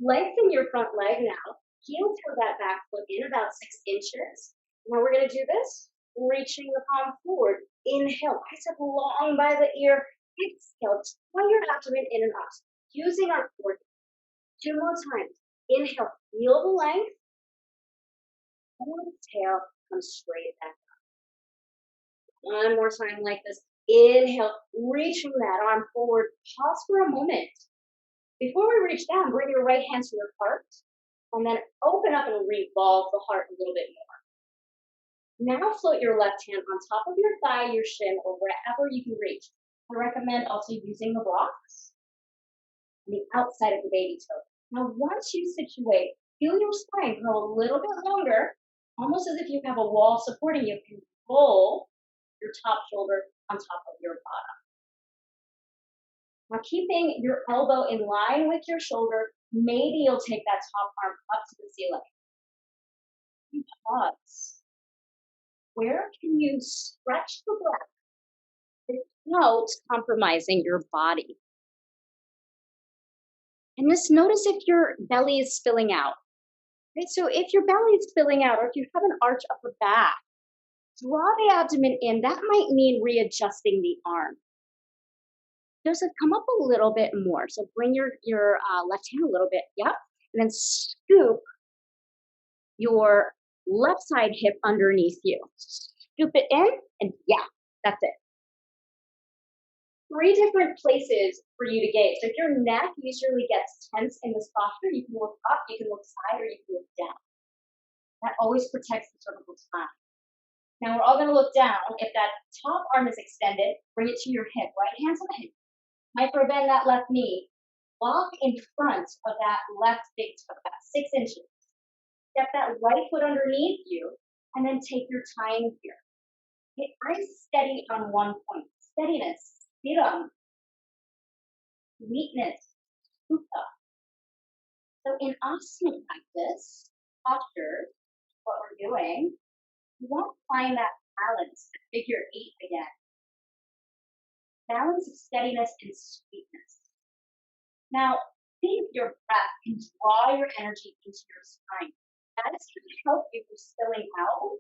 Lengthen your front leg now. Heel toward that back foot in about 6 inches. Now we're going to do this. Reaching the palm forward. Inhale. Bicep long by the ear. Exhale. Tie your abdomen in and up. Using our core. 2 more times. Inhale. Feel the length. And exhale. Come straight back up. One more time like this. Inhale, reaching that arm forward. Pause for a moment. Before we reach down, bring your right hand to your heart, and then open up and revolve the heart a little bit more. Now float your left hand on top of your thigh, your shin, or wherever you can reach. I recommend also using the blocks on the outside of the baby toe. Now once you situate, feel your spine grow a little bit longer, almost as if you have a wall supporting you, and roll your top shoulder on top of your bottom. Now keeping your elbow in line with your shoulder, maybe you'll take that top arm up to the ceiling. And pause. Where can you stretch the breath without compromising your body? And just notice if your belly is spilling out. Right? So if your belly is spilling out, or if you have an arch up the back, draw the abdomen in. That might mean readjusting the arm. Joseph, come up a little bit more. So bring your left hand a little bit, yep. And then scoop your left side hip underneath you. Scoop it in, and yeah, that's it. 3 different places for you to gaze. So if your neck usually gets tense in this posture, you can look up, you can look side, or you can look down. That always protects the cervical spine. Now we're all going to look down. If that top arm is extended, bring it to your hip. Right hand to the hip. Micro bend that left knee. Walk in front of that left big toe, about 6 inches. Step that right foot underneath you, and then take your time here. Okay, eyes steady on one point. Steadiness, sthiram. Sweetness, sukha. So in asana practice, posture, what we're doing, you want to find that balance, figure 8 again. Balance of steadiness and sweetness. Now, see if your breath can draw your energy into your spine. That is going to help you with spilling out.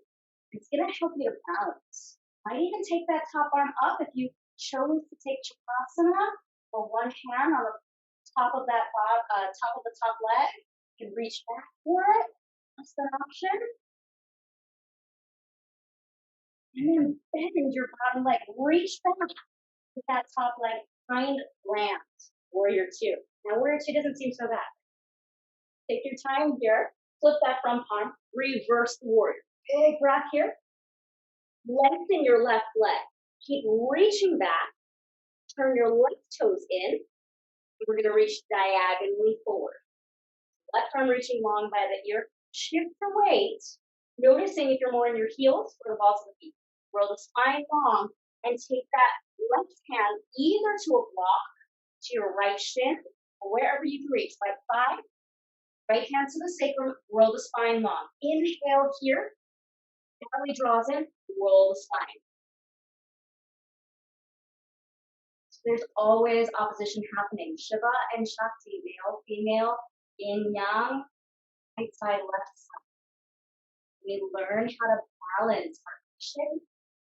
It's going to help you to balance. Might even take that top arm up if you chose to take chapasana, or one hand on the top of that top of the top leg. You can reach back for it. That's an option. And then bend your bottom leg. Reach back with that top leg. Find land. Warrior 2. Now, Warrior 2 doesn't seem so bad. Take your time here. Flip that front palm. Reverse the warrior. Big breath here. Lengthen your left leg. Keep reaching back. Turn your left toes in. We're going to reach diagonally forward. Left arm reaching long by the ear. Shift the weight Noticing if you're more in your heels or the balls of the feet. Roll the spine long and take that left hand either to a block, to your right shin, or wherever you can reach, like thigh. Right hand to the sacrum, roll the spine long. Inhale here, belly draws in, roll the spine. So there's always opposition happening. Shiva and Shakti, male, female, yin, yang, right side, left side. We learn how to balance our action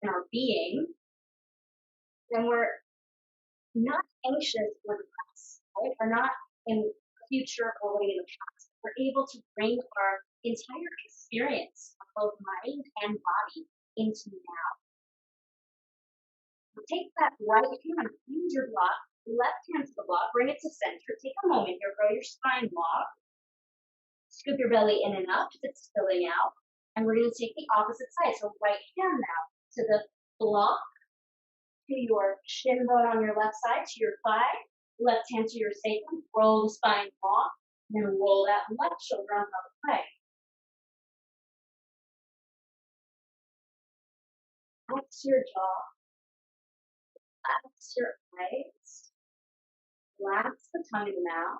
and our being, then we're not anxious or depressed, right? We're not in the future or living in the past. We're able to bring our entire experience of both mind and body into now. So take that right hand, use your block, left hand to the block, bring it to center. Take a moment here, grow your spine long. Scoop your belly in and up if it's spilling out. And we're going to take the opposite side. So right hand now to the block, to your shin bone on your left side, to your thigh, left hand to your sacrum, roll the spine long, and then roll that left shoulder on top of the leg. Relax your jaw, relax your eyes, relax the tongue and mouth.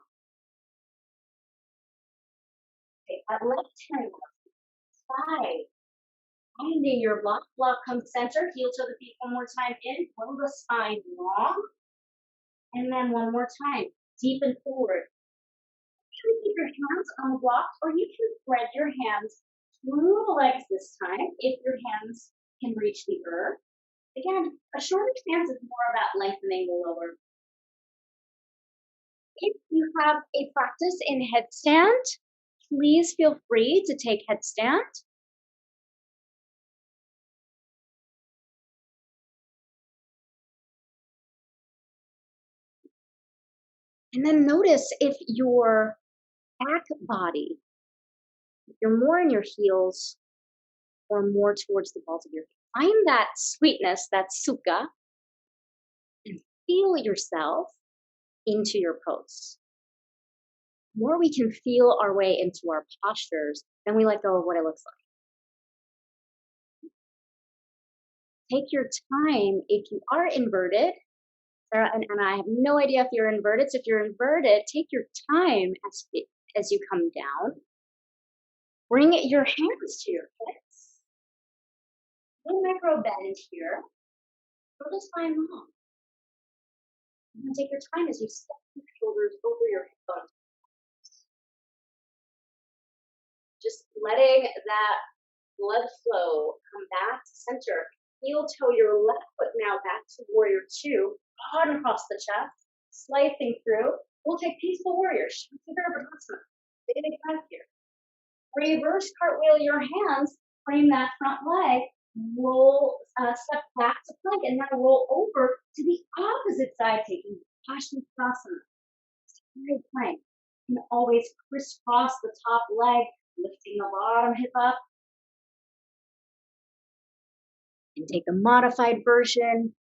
Take that left hand side. Finding your block, come center, heel to the feet one more time in, roll the spine long, and then one more time, deepen forward. You can keep your hands on the block, or you can spread your hands through the legs this time, if your hands can reach the earth. Again, a shorter stance is more about lengthening the lower. If you have a practice in headstand, please feel free to take headstand. And then notice if your back body, if you're more in your heels or more towards the balls of your feet. Find that sweetness, that sukha, and feel yourself into your pose. The more we can feel our way into our postures, then we let go of what it looks like. Take your time if you are inverted, and I have no idea if you're inverted, so if you're inverted, take your time as you come down. Bring your hands to your hips. Little micro bend here. Roll the spine long. And then take your time as you step your shoulders over your hip bones. Just letting that blood flow come back to center. Heel toe your left foot now back to warrior two. Hard across the chest. Slicing through. We'll take peaceful warrior. Dharma. Big breath here. Reverse cartwheel your hands. Frame that front leg. Roll, step back to plank, and now roll over to the opposite side, taking tadasana. Side plank. And always crisscross the top leg, lifting the bottom hip up. And take the modified version.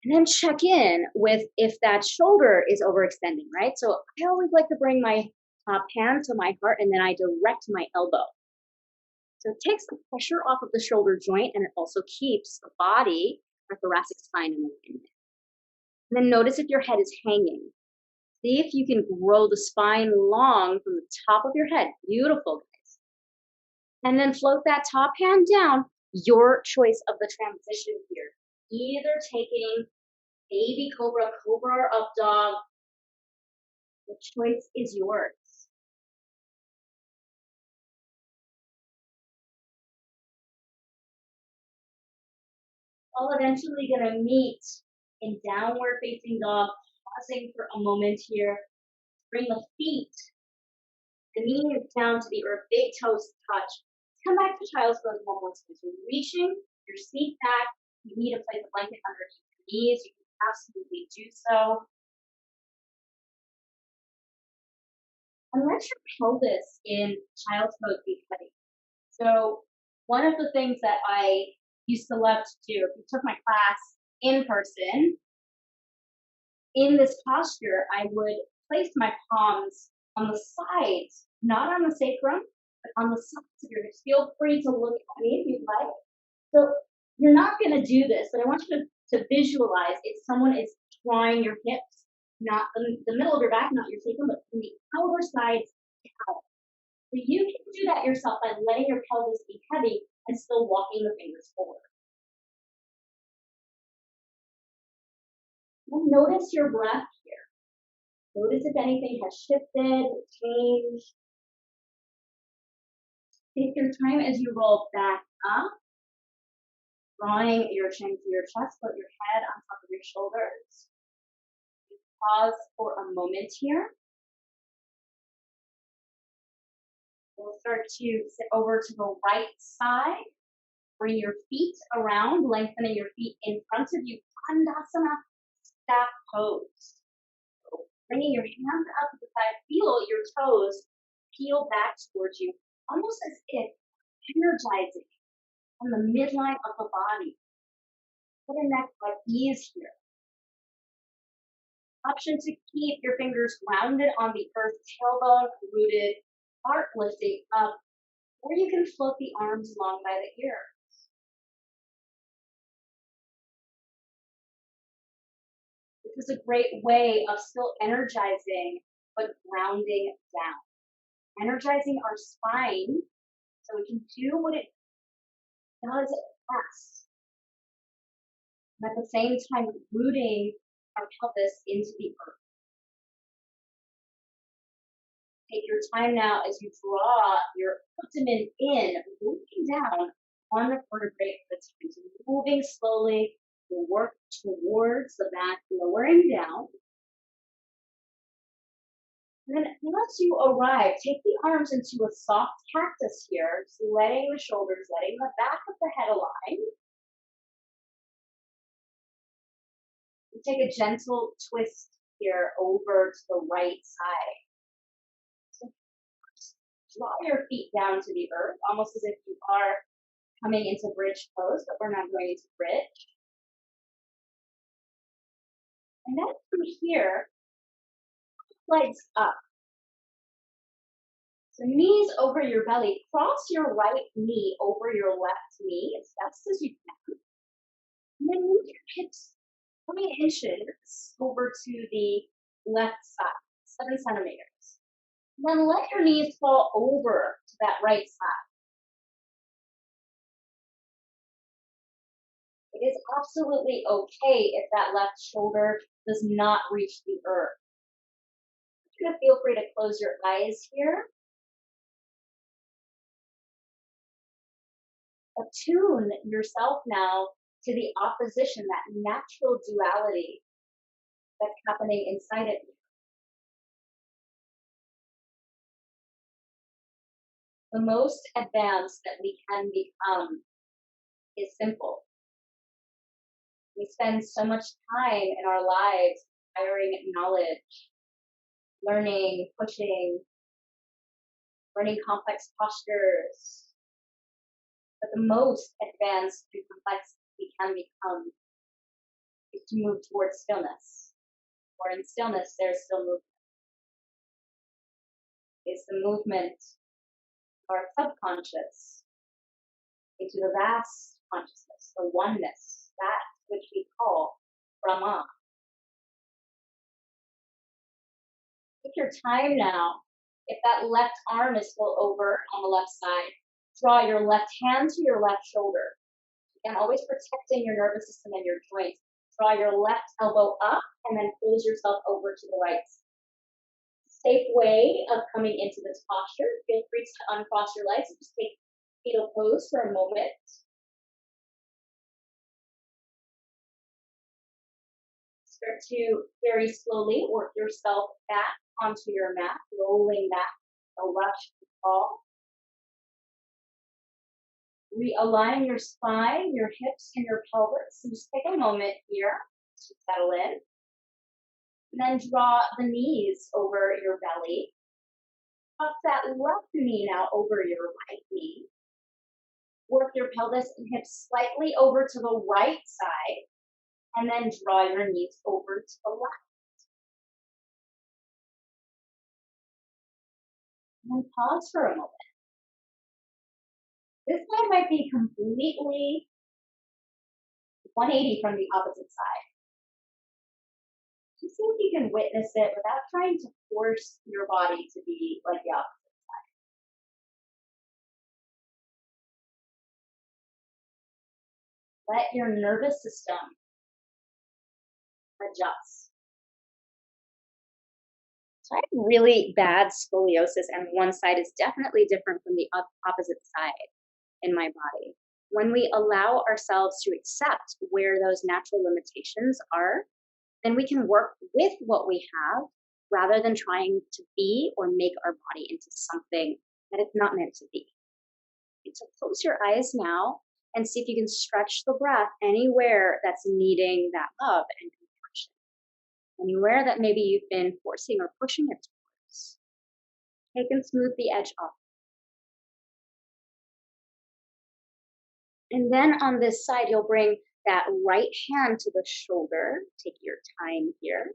And then check in with if that shoulder is overextending, right? So I always like to bring my top hand to my heart, and then I direct my elbow. So it takes the pressure off of the shoulder joint, and it also keeps the body, our thoracic spine, in alignment. And then notice if your head is hanging. See if you can grow the spine long from the top of your head. Beautiful, guys. And then float that top hand down. Your choice of the transition here. Either taking baby cobra, cobra or up dog. The choice is yours. All eventually going to meet in downward facing dog, pausing for a moment here. Bring the feet, the knees down to the earth, big toes touch. Come back to child's pose one more time. So reaching your seat back. You need to place a blanket underneath your knees. You can absolutely do so. And let your pelvis in child's pose be heavy. So one of the things that I used to love to do, if you took my class in person, in this posture, I would place my palms on the sides, not on the sacrum, on the sides of your hips. Feel free to look at me if you'd like. So you're not going to do this, but I want you to visualize if someone is drawing your hips, not the middle of your back, not your sacrum, but from the outer sides out. So you can do that yourself by letting your pelvis be heavy and still walking the fingers forward. And notice your breath here. Notice if anything has shifted, changed. Take your time as you roll back up, drawing your chin to your chest, put your head on top of your shoulders. Pause for a moment here. We'll start to sit over to the right side. Bring your feet around, lengthening your feet in front of you. Dandasana, stack pose. So bringing your hands up to the side, feel your toes peel back towards you, almost as if energizing on the midline of the body. Put a neck at ease here. Option to keep your fingers grounded on the earth, tailbone rooted, heart lifting up, or you can float the arms along by the ear. This is a great way of still energizing, but grounding down. Energizing our spine so we can do what it does best. And at the same time, rooting our pelvis into the earth. Take your time now as you draw your abdomen in, moving down one vertebrae at a time. So moving slowly, we'll work towards the back, lowering down. And then once you arrive, take the arms into a soft cactus here, just letting the shoulders, letting the back of the head align. And take a gentle twist here over to the right side. So draw your feet down to the earth, almost as if you are coming into bridge pose, but we're not going into bridge. And then from here, legs up. So knees over your belly. Cross your right knee over your left knee as best as you can. And then move your hips 20 inches over to the left side, 7 centimeters. And then let your knees fall over to that right side. It is absolutely okay if that left shoulder does not reach the earth. You're going to feel free to close your eyes here. Attune yourself now to the opposition, that natural duality that's happening inside of you. The most advanced that we can become is simple. We spend so much time in our lives acquiring knowledge, learning, pushing, learning complex postures. But the most advanced and complex we can become is to move towards stillness. Or in stillness, there's still movement. It's the movement of our subconscious into the vast consciousness, the oneness, that which we call Brahma. Take your time now. If that left arm is still over on the left side, draw your left hand to your left shoulder. Again, always protecting your nervous system and your joints. Draw your left elbow up and then close yourself over to the right. Safe way of coming into this posture. Feel free to uncross your legs and just take fetal pose for a moment. Start to very slowly work yourself back onto your mat, rolling back, no rush to fall. Realign your spine, your hips, and your pelvis. So just take a moment here to settle in. And then draw the knees over your belly. Tuck that left knee now over your right knee. Work your pelvis and hips slightly over to the right side. And then draw your knees over to the left. And then pause for a moment. This side might be completely 180 from the opposite side. Just see if you can witness it without trying to force your body to be like the opposite. Let your nervous system adjust. So I have really bad scoliosis, and one side is definitely different from the opposite side in my body. When we allow ourselves to accept where those natural limitations are, then we can work with what we have rather than trying to be or make our body into something that it's not meant to be. So close your eyes now and see if you can stretch the breath anywhere that's needing that love and compassion. Anywhere that maybe you've been forcing or pushing it towards. Take and smooth the edge off. And then on this side, you'll bring that right hand to the shoulder. Take your time here.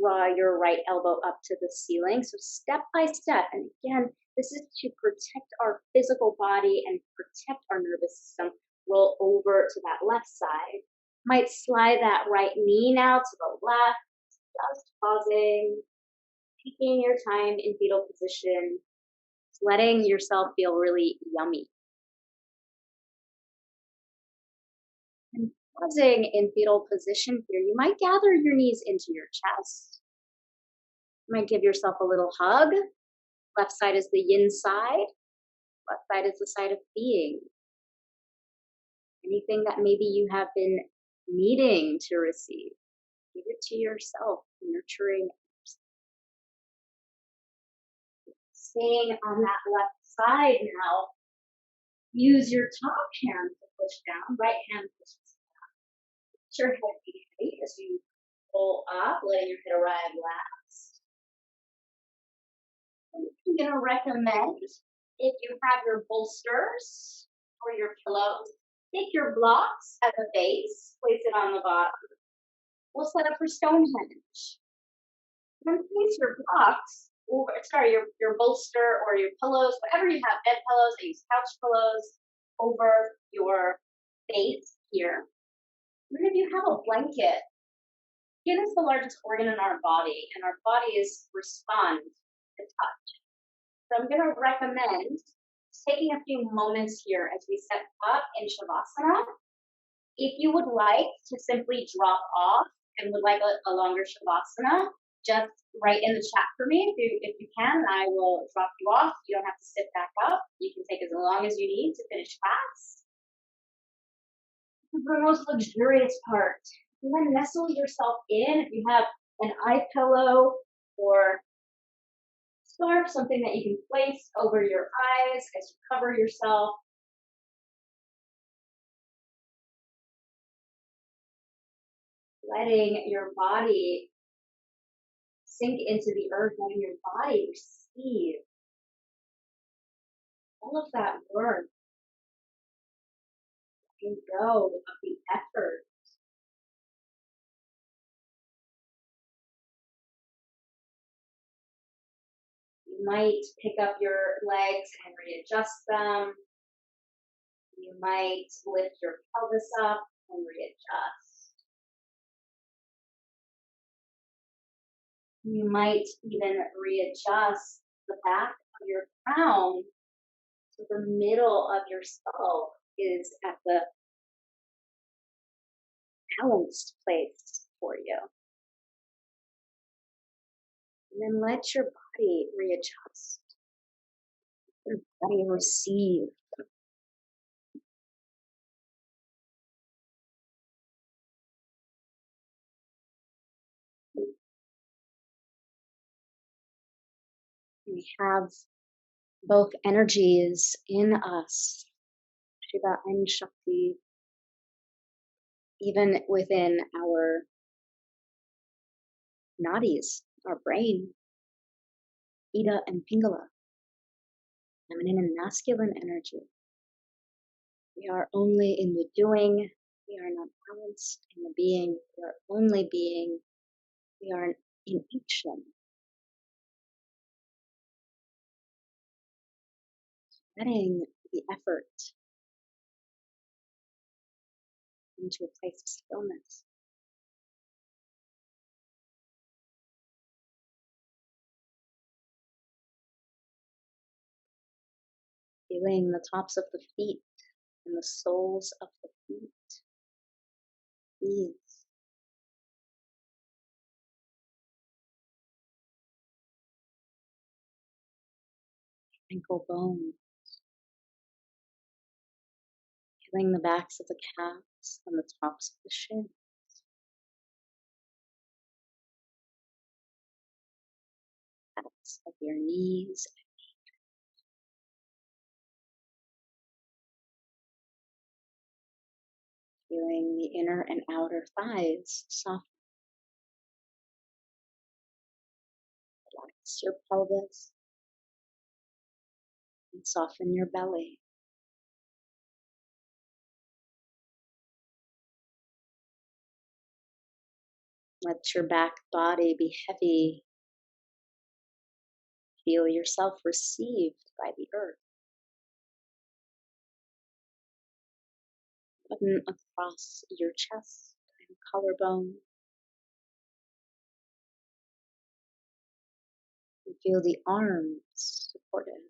Draw your right elbow up to the ceiling. So step by step. And again, this is to protect our physical body and protect our nervous system. Roll over to that left side. Might slide that right knee now to the left. Just pausing. Taking your time in fetal position. Letting yourself feel really yummy. And pausing in fetal position here, you might gather your knees into your chest. You might give yourself a little hug. Left side is the yin side. Left side is the side of being. Anything that maybe you have been needing to receive, give it to yourself, nurturing yourself. Staying on that left side now, use your top hand to push down, right hand pushes down. Let your head be heavy as you pull up, letting your head arrive last. I'm going to recommend, if you have your bolsters or your pillows, take your blocks as a base, place it on the bottom. We'll set up for stonehenge. Then place your blocks, your bolster or your pillows, whatever you have, bed pillows, I use couch pillows, over your base here. And then if you have a blanket, skin is the largest organ in our body, and our bodies respond to touch. So I'm going to recommend taking a few moments here as we set up in shavasana. If you would like to simply drop off and would like a longer shavasana, just write in the chat for me if you can, and I will drop you off. You don't have to sit back up. You can take as long as you need to finish class. This is the most luxurious part. And then nestle yourself in. If you have an eye pillow or scarf, something that you can place over your eyes as you cover yourself. Letting your body sink into the earth, letting your body receive all of that work. Letting go of the effort. You might pick up your legs and readjust them. You might lift your pelvis up and readjust. You might even readjust the back of your crown so the middle of your skull is at the balanced place for you. And then let your body readjust. Your body receive. We have both energies in us, Shiva and Shakti, even within our nadis, our brain, Ida and Pingala, feminine and masculine energy. We are only in the doing, we are not balanced in the being, we are only being, we are in action. letting the effort into a place of stillness. Feeling the tops of the feet and the soles of the feet ease. Ankle bone. Feeling the backs of the calves and the tops of the shins. Backs of your knees. Feeling the inner and outer thighs soften. Relax your pelvis and soften your belly. Let your back body be heavy. Feel yourself received by the earth. Button across your chest and collarbone. You feel the arms supported.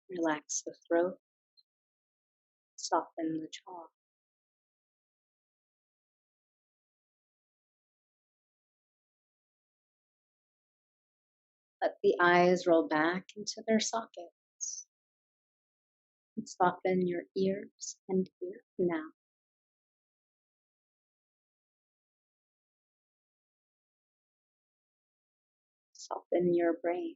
Relax the throat. Soften the jaw. Let the eyes roll back into their sockets. And soften your ears and ear canal. Soften your brain.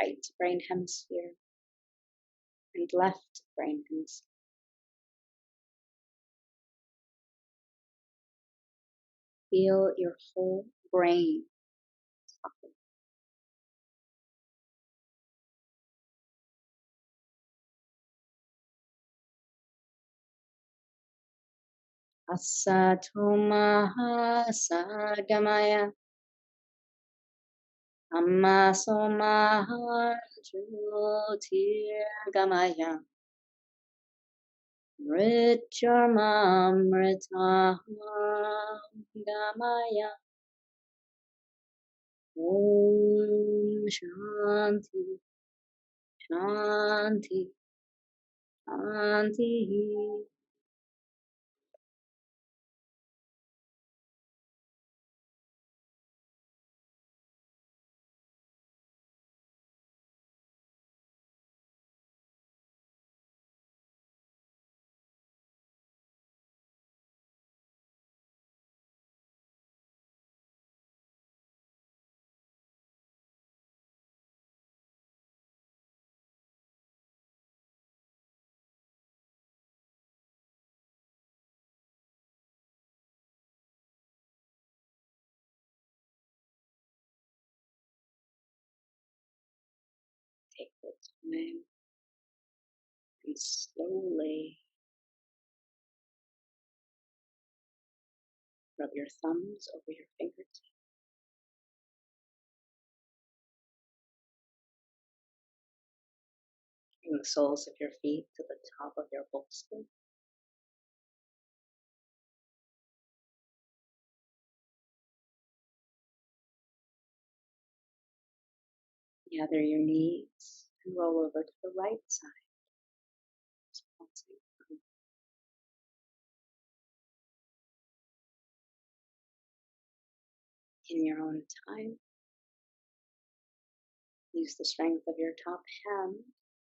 Right brain hemisphere and left brain hemisphere. Feel your whole brain soften. Asato sagamaya. Tamaso jyotirgamaya. Mrityamamritamgamaya. Om Shanti Shanti Shanti. Take the time and slowly rub your thumbs over your fingertips. Bring the soles of your feet to the top of your bolster. Gather your knees and roll over to the right side. Just pulsing. In your own time, use the strength of your top hand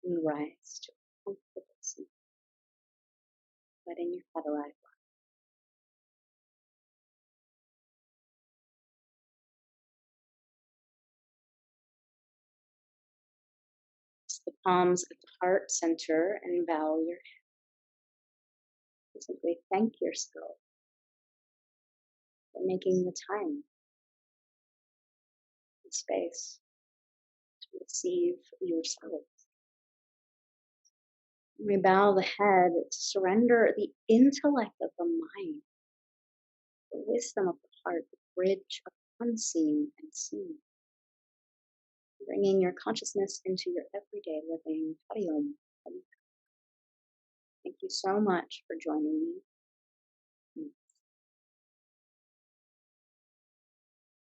and rise to a comfortable seat, letting your head lie flat. Press the palms at the heart center and bow your head. Simply thank yourself for making the time and space to receive yourself. We bow the head to surrender the intellect of the mind, the wisdom of the heart, the bridge of unseen and seen, bringing your consciousness into your everyday living. Hari Om. Thank you so much for joining me.